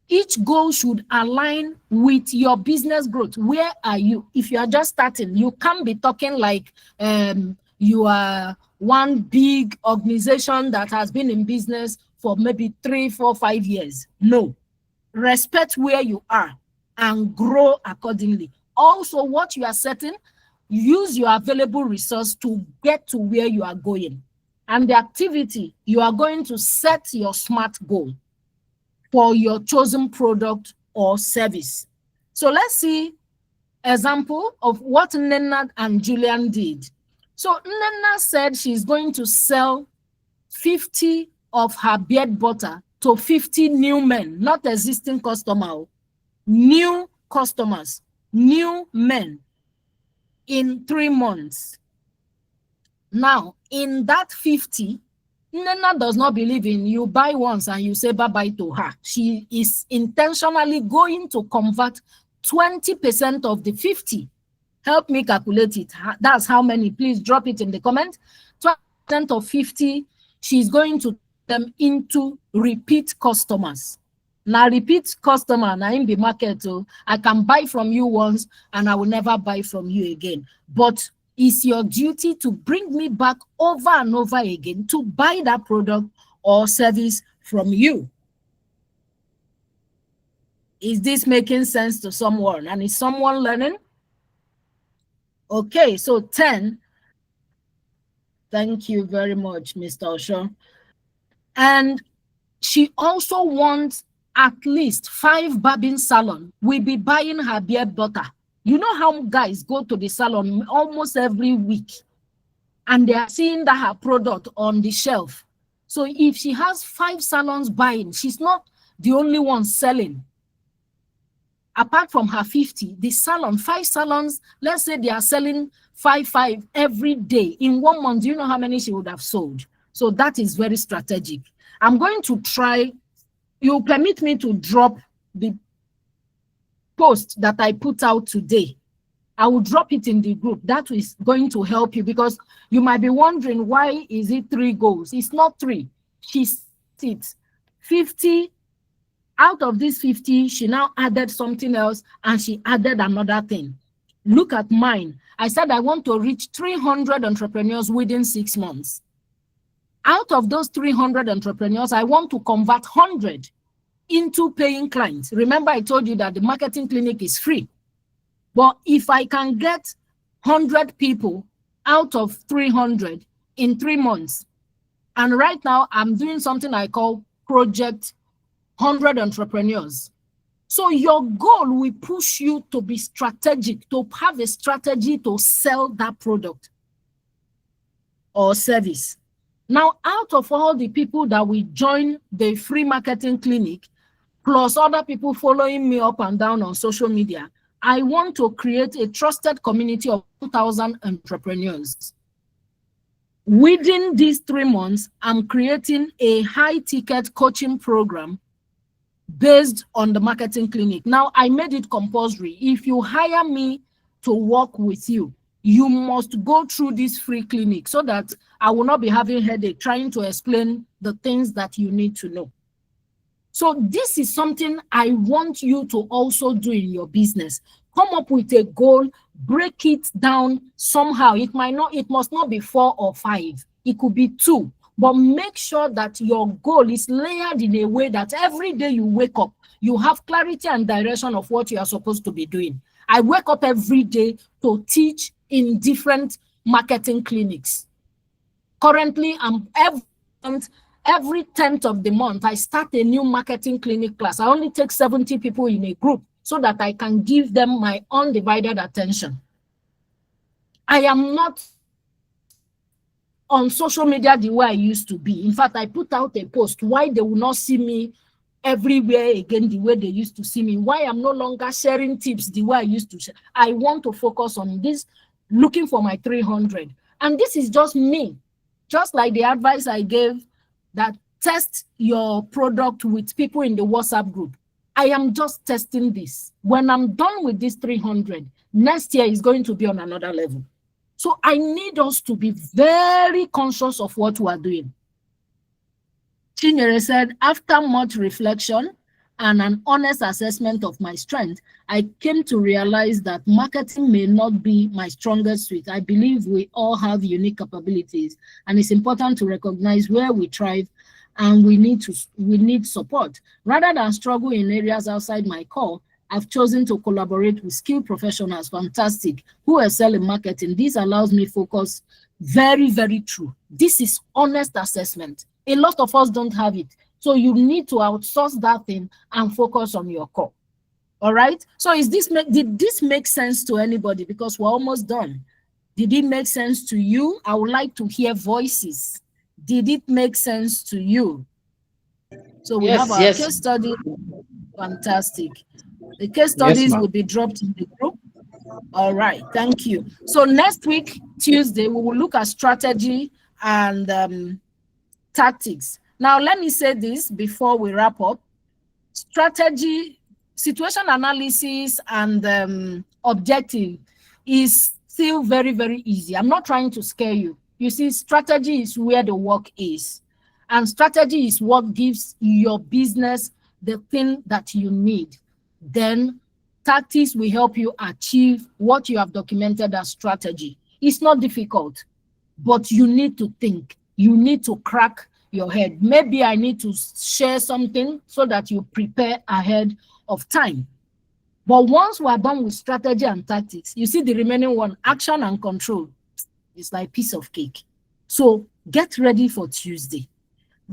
Each goal should align with your business growth. Where are you? If you are just starting, you can't be talking like you are one big organization that has been in business for maybe 3, 4, 5 years. No. Respect where you are and grow accordingly. Also, what you are setting, use your available resource to get to where you are going. And the activity, you are going to set your SMART goal for your chosen product or service. So let's see example of what Nena and Julian did. So Nena said she's going to sell 50 of her beard butter to 50 new men, not existing customers, new customers, new men in 3 months. Now, in that 50, Nena does not believe in you buy once and you say bye-bye to her. She is intentionally going to convert 20% of the 50. Help me calculate it. That's how many? Please drop it in the comment. 20% of 50, she's going to turn them into repeat customers. Now, repeat customer, now in the market, I can buy from you once and I will never buy from you again. But it's your duty to bring me back over and over again to buy that product or service from you. Is this making sense to someone? And is someone learning? Okay, so 10. Thank you very much, Mr. Osho. And she also wants at least 5 barbing salons will be buying her beard butter. You know how guys go to the salon almost every week and they are seeing that her product on the shelf. So if she has 5 salons buying, she's not the only one selling. Apart from her 50, the salon, 5 salons, let's say they are selling 5 every day. In 1 month, do you know how many she would have sold? So that is very strategic. I'm going to try, you permit me to drop the post that I put out today. I will drop it in the group. That is going to help you because you might be wondering why is it 3 goals? It's not 3. She's 50. Out of this 50, she now added something else and she added another thing. Look at mine. I said I want to reach 300 entrepreneurs within 6 months. Out of those 300 entrepreneurs, I want to convert 100 into paying clients. Remember, I told you that the marketing clinic is free. But if I can get 100 people out of 300 in 3 months, and right now I'm doing something I call Project 100 Entrepreneurs. So your goal will push you to be strategic, to have a strategy to sell that product or service. Now, out of all the people that will join the free marketing clinic, plus other people following me up and down on social media, I want to create a trusted community of 1,000 entrepreneurs. Within these 3 months, I'm creating a high-ticket coaching program based on the marketing clinic. Now, I made it compulsory. If you hire me to work with you, you must go through this free clinic so that I will not be having headache trying to explain the things that you need to know. So this is something I want you to also do in your business. Come up with a goal, break it down somehow. It must not be 4 or 5. It could be 2. But make sure that your goal is layered in a way that every day you wake up, you have clarity and direction of what you are supposed to be doing. I wake up every day to teach in different marketing clinics. Currently, I'm every 10th of the month, I start a new marketing clinic class. I only take 70 people in a group so that I can give them my undivided attention. I am not on social media the way I used to be. In fact, I put out a post why they will not see me everywhere again the way they used to see me, why I'm no longer sharing tips the way I used to share. I want to focus on this, looking for my 300. And this is just me, just like the advice I gave that test your product with people in the WhatsApp group. I am just testing this. When I'm done with this 300, next year is going to be on another level. So I need us to be very conscious of what we are doing. Chinyere said, after much reflection and an honest assessment of my strength, I came to realize that marketing may not be my strongest suit. I believe we all have unique capabilities, and it's important to recognize where we thrive and we need support. Rather than struggle in areas outside my core, I've chosen to collaborate with skilled professionals, fantastic, who excel in marketing. This allows me focus. Very, very true. This is honest assessment. A lot of us don't have it. So you need to outsource that thing and focus on your core. All right. So did this make sense to anybody? Because we're almost done. Did it make sense to you? I would like to hear voices. Did it make sense to you? So we have our case study. Fantastic. The case studies will be dropped in the group. All right, thank you. So next week, Tuesday, we will look at strategy and tactics. Now, let me say this before we wrap up. Strategy, situation analysis, and objective is still very, very easy. I'm not trying to scare you. You see, strategy is where the work is. And strategy is what gives your business the thing that you need. Then tactics will help you achieve what you have documented as strategy. It's not difficult, but you need to think. You need to crack your head. Maybe I need to share something so that you prepare ahead of time. But once we are done with strategy and tactics, you see the remaining one, action and control. It's like a piece of cake. So get ready for Tuesday.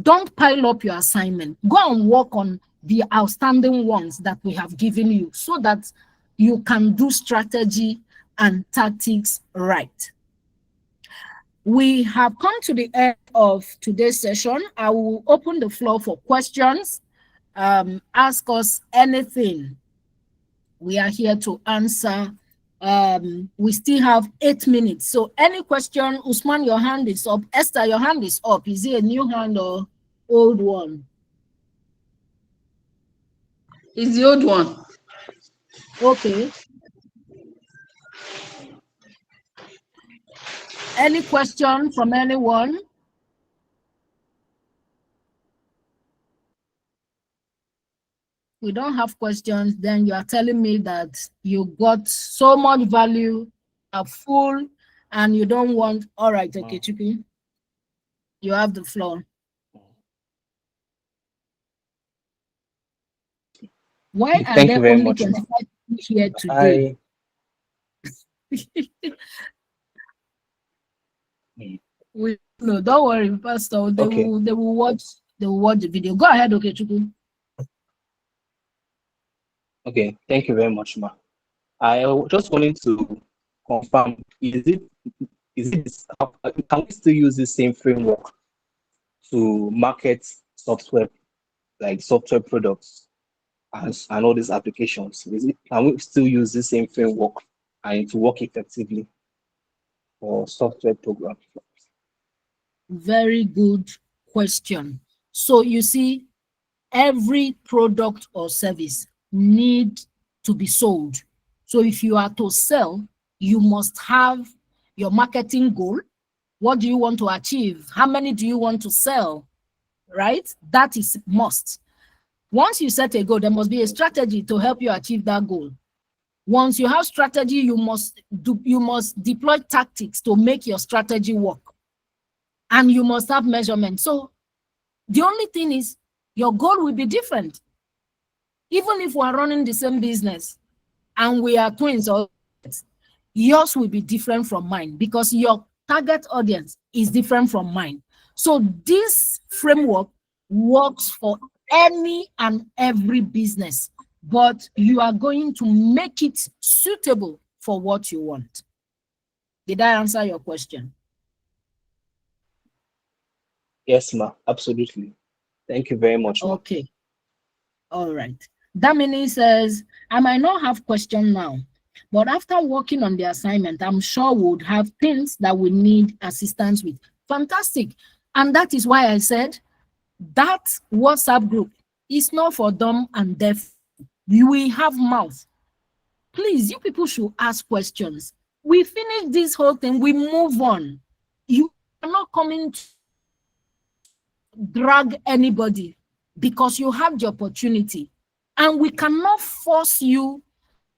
Don't pile up your assignment. Go and work on the outstanding ones that we have given you so that you can do strategy and tactics right. We have come to the end of today's session. I will open the floor for questions. Ask us anything. We are here to answer. We still have 8 minutes. So any question, Usman, your hand is up. Esther, your hand is up. Is it a new hand or old one? It's the old one. Okay. Any question from anyone? We don't have questions, then you are telling me that you got so much value, are full, and you don't want. All right, okay, Chippy. You have the floor. Why are there only 25 people here today? No, don't worry, Pastor. They will watch the video. Go ahead, okay, Chippy. Okay, thank you very much, Ma. I just wanted to confirm, can we still use the same framework to market software, like software products and all these applications? Can we still use the same framework and to work effectively for software programs? Very good question. So you see, every product or service need to be sold. So if you are to sell, you must have your marketing goal. What do you want to achieve? How many do you want to sell? Right? That is must. Once you set a goal, there must be a strategy to help you achieve that goal. Once you have strategy, you must deploy tactics to make your strategy work. And you must have measurement. So the only thing is your goal will be different. Even if we are running the same business and we are twins, yours will be different from mine because your target audience is different from mine. So this framework works for any and every business, but you are going to make it suitable for what you want. Did I answer your question? Yes, Ma, absolutely. Thank you very much, Ma. Okay. All right. Damini says, I might not have question now, but after working on the assignment, I'm sure we would have things that we need assistance with. Fantastic. And that is why I said that WhatsApp group is not for dumb and deaf. We have mouth. Please, you people should ask questions. We finish this whole thing, we move on. You are not coming to drag anybody because you have the opportunity. And we cannot force you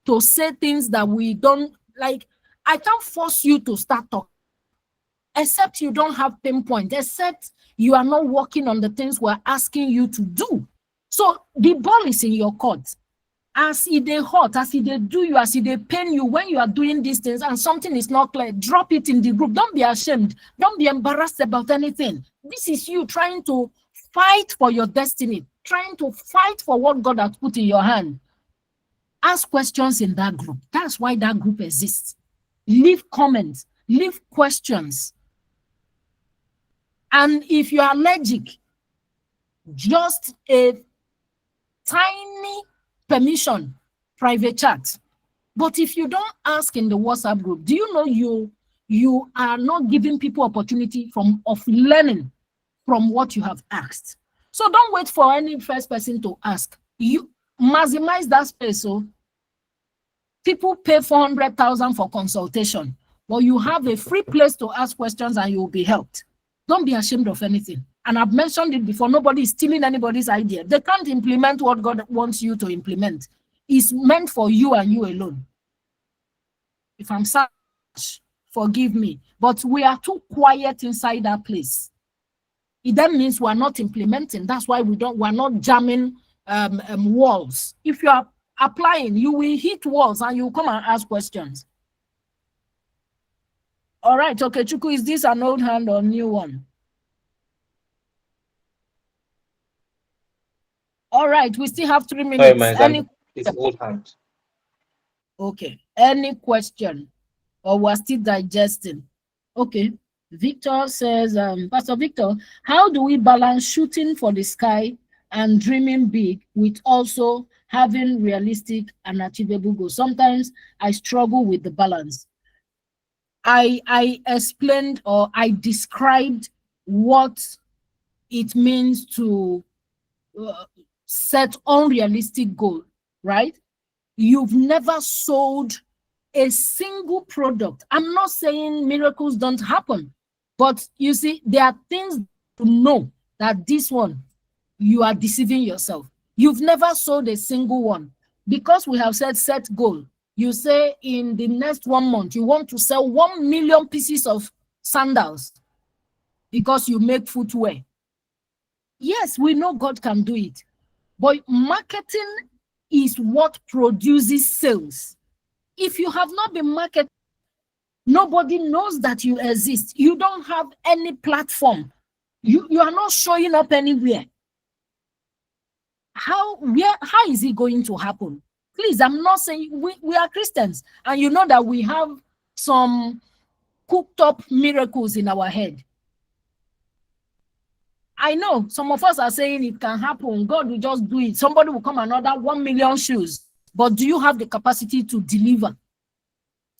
to say things that we don't like. I can't force you to start talking, except you don't have pinpoint, except you are not working on the things we're asking you to do. So the ball is in your court. As it they hurt, as it they do you, as it they pain you when you are doing these things and something is not clear, drop it in the group. Don't be ashamed. Don't be embarrassed about anything. This is you trying to fight for your destiny, trying to fight for what God has put in your hand. Ask questions in that group. That's why that group exists. Leave comments, leave questions. And if you are allergic, just a tiny permission, private chat. But if you don't ask in the WhatsApp group, do you know you are not giving people opportunity of learning from what you have asked? So don't wait for any first person to ask. You maximize that space. So people pay 400,000 for consultation, but you have a free place to ask questions and you will be helped. Don't be ashamed of anything. And I've mentioned it before, nobody is stealing anybody's idea. They can't implement what God wants you to implement. It's meant for you and you alone. If I'm sorry, forgive me. But we are too quiet inside that place. It then means we're not implementing. That's why we're not jamming walls. If you are applying, you will hit walls and you come and ask questions. All right, okay, Chuku, is this an old hand or a new one? All right, we still have 3 minutes. It's old hand. Okay, any question? Or we're still digesting? Okay, Victor says, Pastor Victor, how do we balance shooting for the sky and dreaming big with also having realistic and achievable goals? Sometimes I struggle with the balance. I explained or I described what it means to set unrealistic goal, right? You've never sold a single product. I'm not saying miracles don't happen, but you see, there are things to know that this one, you are deceiving yourself. You've never sold a single one. Because we have said set goal, you say in the next 1 month, you want to sell 1 million pieces of sandals because you make footwear. Yes, we know God can do it, but marketing is what produces sales. If you have not been marketing, nobody knows that you exist. You don't have any platform. You are not showing up anywhere. How is it going to happen? Please, I'm not saying we are Christians, and you know that we have some cooked up miracles in our head. I know some of us are saying it can happen. God will just do it. Somebody will come and order 1 million shoes. But do you have the capacity to deliver?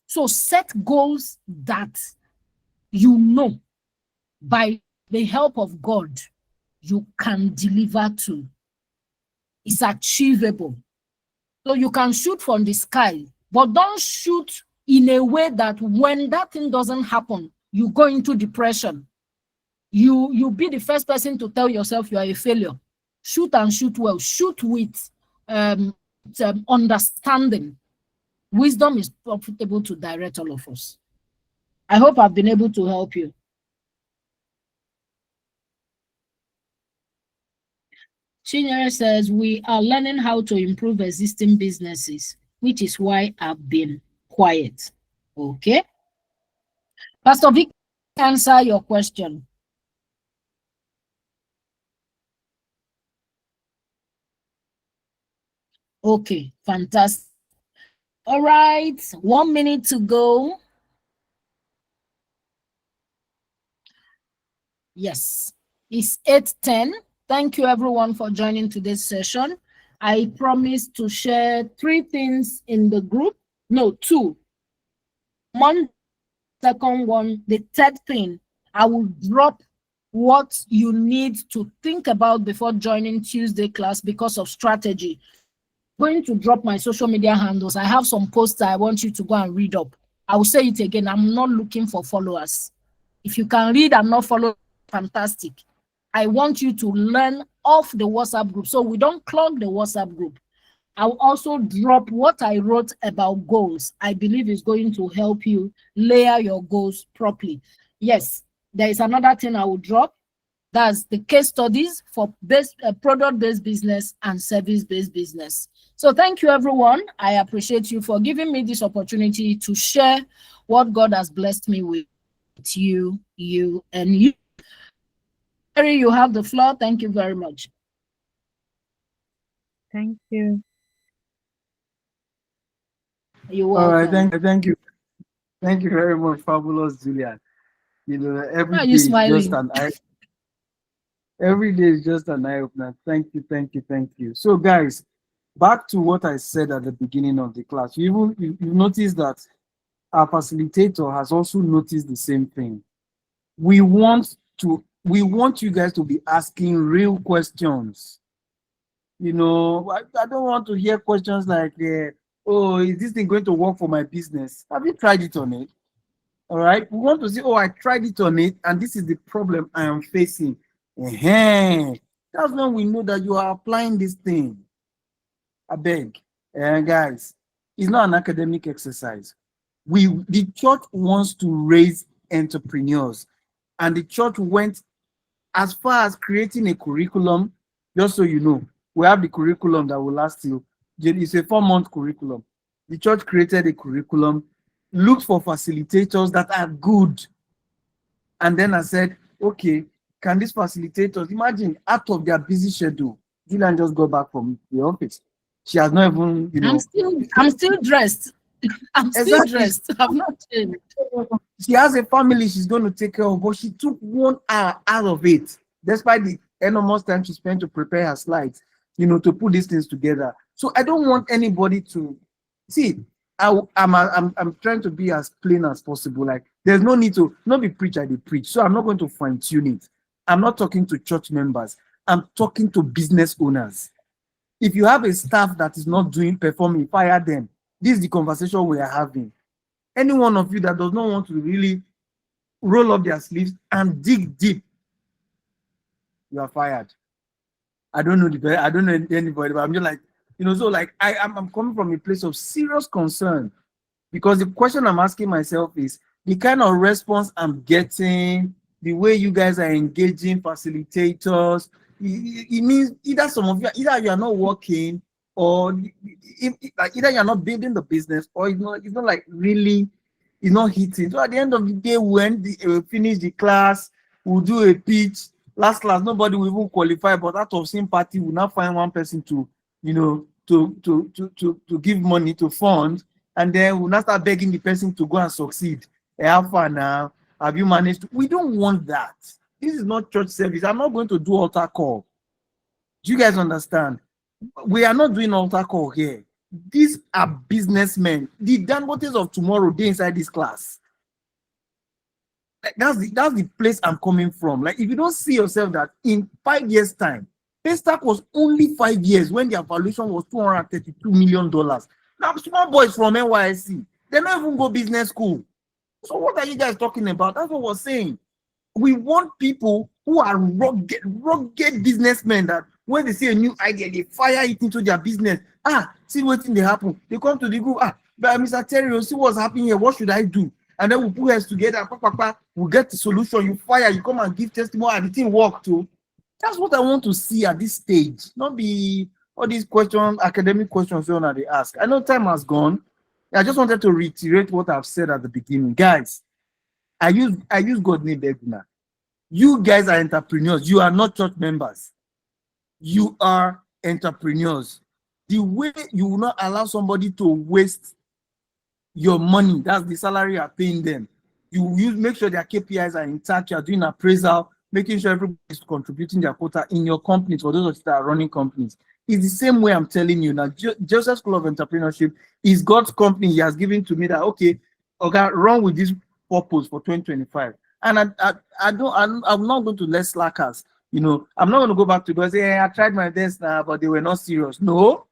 So set goals that you know by the help of God you can deliver to. It's achievable. So you can shoot from the sky, but don't shoot in a way that when that thing doesn't happen, you go into depression. You be the first person to tell yourself you are a failure. Shoot and shoot well. Shoot with understanding. Wisdom is profitable to direct all of us. I hope I've been able to help you. Chinyere says, we are learning how to improve existing businesses, which is why I've been quiet. Okay. Pastor Vic, answer your question. Okay, fantastic. All right, 1 minute to go. Yes, it's 8:10. Thank you everyone for joining today's session. I promise to share 3 things in the group. No, 2. One, second one, the third thing, I will drop what you need to think about before joining Tuesday class because of strategy. I'm going to drop my social media handles. I have some posts I want you to go and read up. I will say it again. I'm not looking for followers. If you can read and not follow, fantastic. I want you to learn off the WhatsApp group so we don't clog the WhatsApp group. I'll also drop what I wrote about goals. I believe is going to help you layer your goals properly. Yes, there is another thing I will drop. That's the case studies for product-based business and service-based business. So thank you, everyone. I appreciate you for giving me this opportunity to share what God has blessed me with you, and you. Mary, you have the floor. Thank you very much. Thank you. You're All right, welcome. thank you. Thank you very much, fabulous Julian. You know, Why are you smiling? every day is just an eye opener. Thank you, thank you, thank you. So, guys, back to what I said at the beginning of the class. You notice that our facilitator has also noticed the same thing. We want you guys to be asking real questions. You know, I don't want to hear questions like, oh, is this thing going to work for my business? Have you tried it on it? All right. We want to see, oh, I tried it on it, and this is the problem I am facing. That's when we know that you are applying this thing. I beg. Guys, it's not an academic exercise. The church wants to raise entrepreneurs, and the church went as far as creating a curriculum. Just so you know, we have the curriculum that will last you. It's a 4-month curriculum. The church created a curriculum, looked for facilitators that are good, and then I said, okay, can these facilitators imagine out of their busy schedule? Julian just got back from the office. She has not even, you know. I'm still dressed. I'm still dressed. I'm not changed. She has a family she's going to take care of, but she took 1 hour out of it, despite the enormous time she spent to prepare her slides, you know, to put these things together. So I don't want anybody to see. I'm trying to be as plain as possible. Like, there's no need to not be preach. I did preach, so I'm not going to fine tune it. I'm not talking to church members. I'm talking to business owners. If you have a staff that is not performing, fire them. This is the conversation we are having. Any one of you that does not want to really roll up their sleeves and dig deep, you are fired. I don't know anybody, but I'm just like, you know, so like I'm coming from a place of serious concern, because the question I'm asking myself is the kind of response I'm getting, the way you guys are engaging facilitators. It means either you are not working, or either you're not building the business, or it's not like really, it's not hitting. So at the end of the day, when we finish the class, we'll do a pitch. Last class, nobody will even qualify, but out of sympathy, we'll not find one person to, you know, to give money to fund, and then we'll not start begging the person to go and succeed. How far now? Have you managed to? We don't want that. This is not church service. I'm not going to do altar call. Do you guys understand? We are not doing altar call here. These are businessmen. The Dangotes of tomorrow, they inside this class. Like, that's the place I'm coming from. Like, if you don't see yourself that in 5 years' time, Paystack was only 5 years when the valuation was $232 million. Now, small boys from NYSC, they don't even go business school. So what are you guys talking about? That's what we're saying. We want people who are rugged businessmen that when they see a new idea, they fire it into their business. See what thing they happen. They come to the group. But Mr. Terry, see what's happening here. What should I do? And then we'll put heads together. We'll get the solution. You fire, you come and give testimony, and the thing work too. That's what I want to see at this stage. Not be all these questions, academic questions that they ask. I know time has gone. I just wanted to reiterate what I've said at the beginning. Guys, I use God name Beguna. You guys are entrepreneurs. You are not church members. You are entrepreneurs. The way you will not allow somebody to waste your money, that's the salary you are paying them. You make sure their KPIs are intact. You are doing appraisal, making sure everybody is contributing their quota in your companies. For those of you that are running companies, it's the same way I'm telling you now. Joseph School of Entrepreneurship is God's company. He has given to me that, okay, run with this purpose for 2025. And I'm not going to let slackers. You know, I'm not going to go back to God and say, hey, I tried my best now, but they were not serious. No,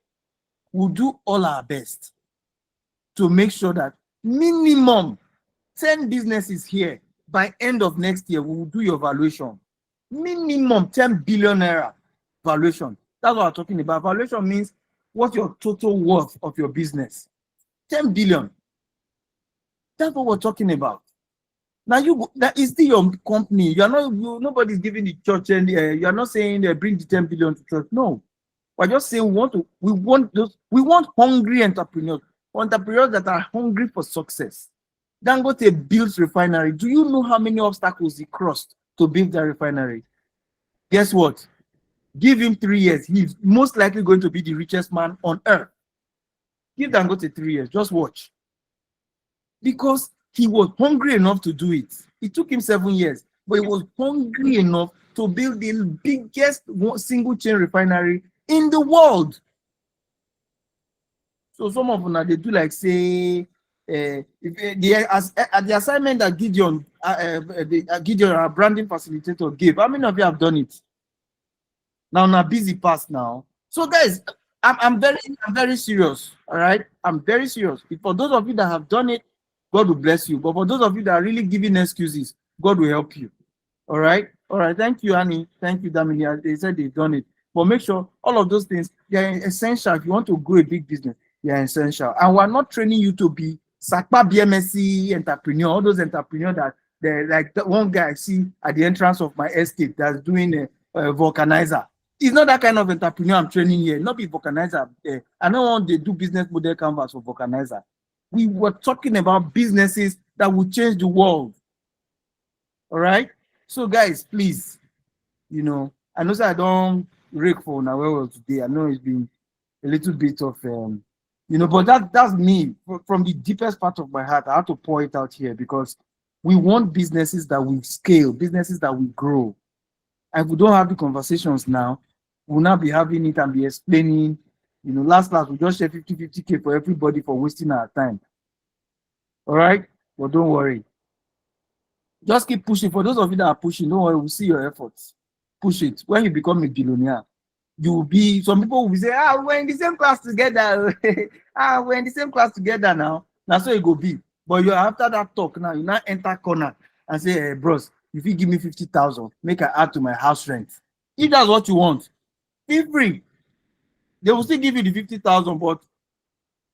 we'll do all our best to make sure that minimum 10 businesses here by end of next year, we will do your valuation. Minimum 10 billion naira valuation. That's what I'm talking about. Valuation means what's your total worth of your business? 10 billion. That's what we're talking about. Now that is still your company. You are not. Nobody's giving the church any. You are not saying bring the 10 billion to church. No, we're just saying we want hungry entrepreneurs that are hungry for success. Dangote builds refinery. Do you know how many obstacles he crossed to build that refinery? Guess what? Give him 3 years. He's most likely going to be the richest man on earth. Give Dangote 3 years. Just watch. Because he was hungry enough to do it. It took him 7 years, but he was hungry enough to build the biggest single chain refinery in the world. So some of them, they do like say, the assignment that Gideon, our branding facilitator, gave. How many of you have done it? Now busy past now. So guys, I'm very serious. All right, I'm very serious. For those of you that have done it, God will bless you. But for those of you that are really giving excuses, God will help you. All right. Thank you, Annie. Thank you, Damini. They said they've done it. But make sure all of those things, they're essential. If you want to grow a big business, they're essential. And we're not training you to be SACPA BMSC entrepreneur, all those entrepreneurs that they're like the one guy I see at the entrance of my estate that's doing a vulcanizer. It's not that kind of entrepreneur I'm training here. Not be vulcanizer. I don't want to do business model canvas for vulcanizer. We were talking about businesses that will change the world. All right. So guys, please, I know I don't rake for now today. I know it's been a little bit of but that's me from the deepest part of my heart. I have to pour it out here because we want businesses that will scale, businesses that will grow. And if we don't have the conversations now, we'll not be having it and be explaining. Last we just share 50-50K for everybody for wasting our time. All right, but don't worry. Just keep pushing. For those of you that are pushing, don't worry, we'll see your efforts. Push it. When you become a billionaire, you will be. Some people will say, we're in the same class together. We're in the same class together now. That's how it go be. But you after that talk now, you now enter corner and say, hey, bros, if you give me 50,000, make I add to my house rent. If that's what you want, feel free. They will still give you the 50,000, but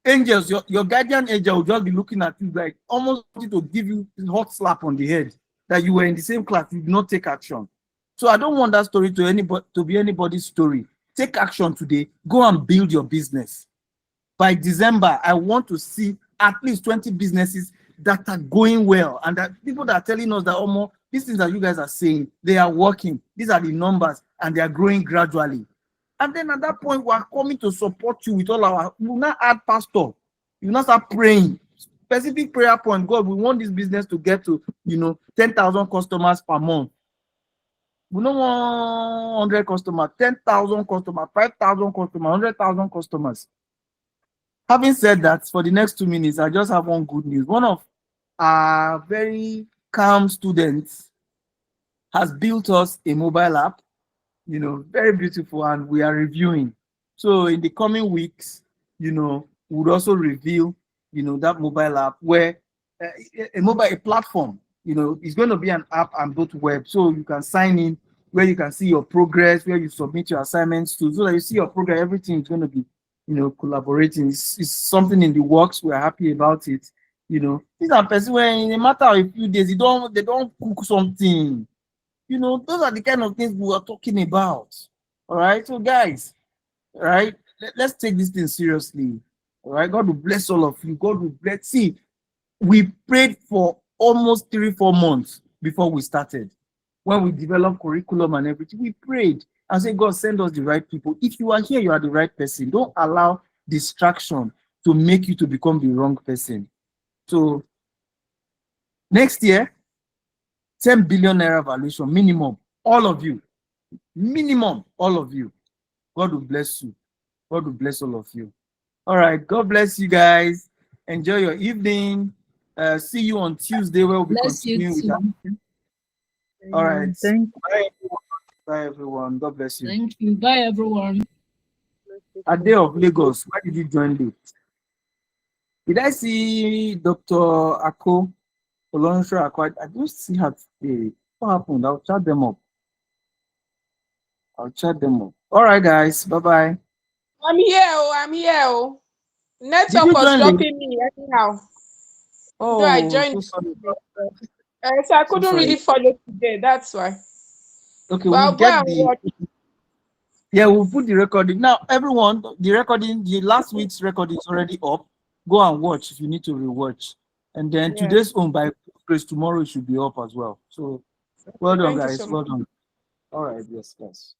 angels, your guardian angel will just be looking at you like almost to give you a hot slap on the head that you were in the same class, you did not take action. So I don't want that story to be anybody's story. Take action today. Go and build your business. By December, I want to see at least 20 businesses that are going well, and that people that are telling us that almost these things that you guys are saying, they are working. These are the numbers, and they are growing gradually. And then at that point, we are coming to support you with all our. You will not add pastor. You will not start praying. Specific prayer point. God, we want this business to get to 10,000 customers per month. We don't want 100 customers, 10,000 customers, 5,000 customers, 100,000 customers. Having said that, for the next 2 minutes, I just have one good news. One of our very calm students has built us a mobile app, very beautiful, and we are reviewing. So in the coming weeks, we'll also reveal, that mobile app where a platform, it's going to be an app and both web. So you can sign in where you can see your progress, where you submit your assignments to, so that you see your progress. Everything is going to be, collaborating. It's something in the works. We're happy about it. These are persons where in a matter of a few days, they don't cook something. Those are the kind of things we are talking about. All right. So guys, all right, let's take this thing seriously. All right. God will bless all of you. God will bless. See, we prayed for almost 3-4 months before we started. When we developed curriculum and everything, we prayed and said, God, send us the right people. If you are here, you are the right person. Don't allow distraction to make you to become the wrong person. So next year, 10 billion naira valuation minimum. All of you. Minimum, all of you. God will bless you. God will bless all of you. All right. God bless you guys. Enjoy your evening. See you on Tuesday where we'll be continuing with that. All right. Thank you. Bye, everyone. Bye, everyone. God bless you. Thank you. Bye, everyone. A day of Lagos. Why did you join late? Did I see Dr. Ako? I don't see her today. What happened? I'll chat them up. All right, guys. Bye-bye. I'm here. Oh, I'm here. Oh. Did Network you was join late? dropping me anyhow. Though I Oh, joined so the sorry. late, so I So couldn't sorry. really follow today. That's why. Okay, But we'll I'll go get and the watch. yeah, we'll put the recording. Now, everyone, the recording, the last week's recording is already up. Go and watch if you need to rewatch. And then Yes. today's own by Grace tomorrow should be up as well. So well done, Thank you so guys. much. Well done. All right, yes, yes.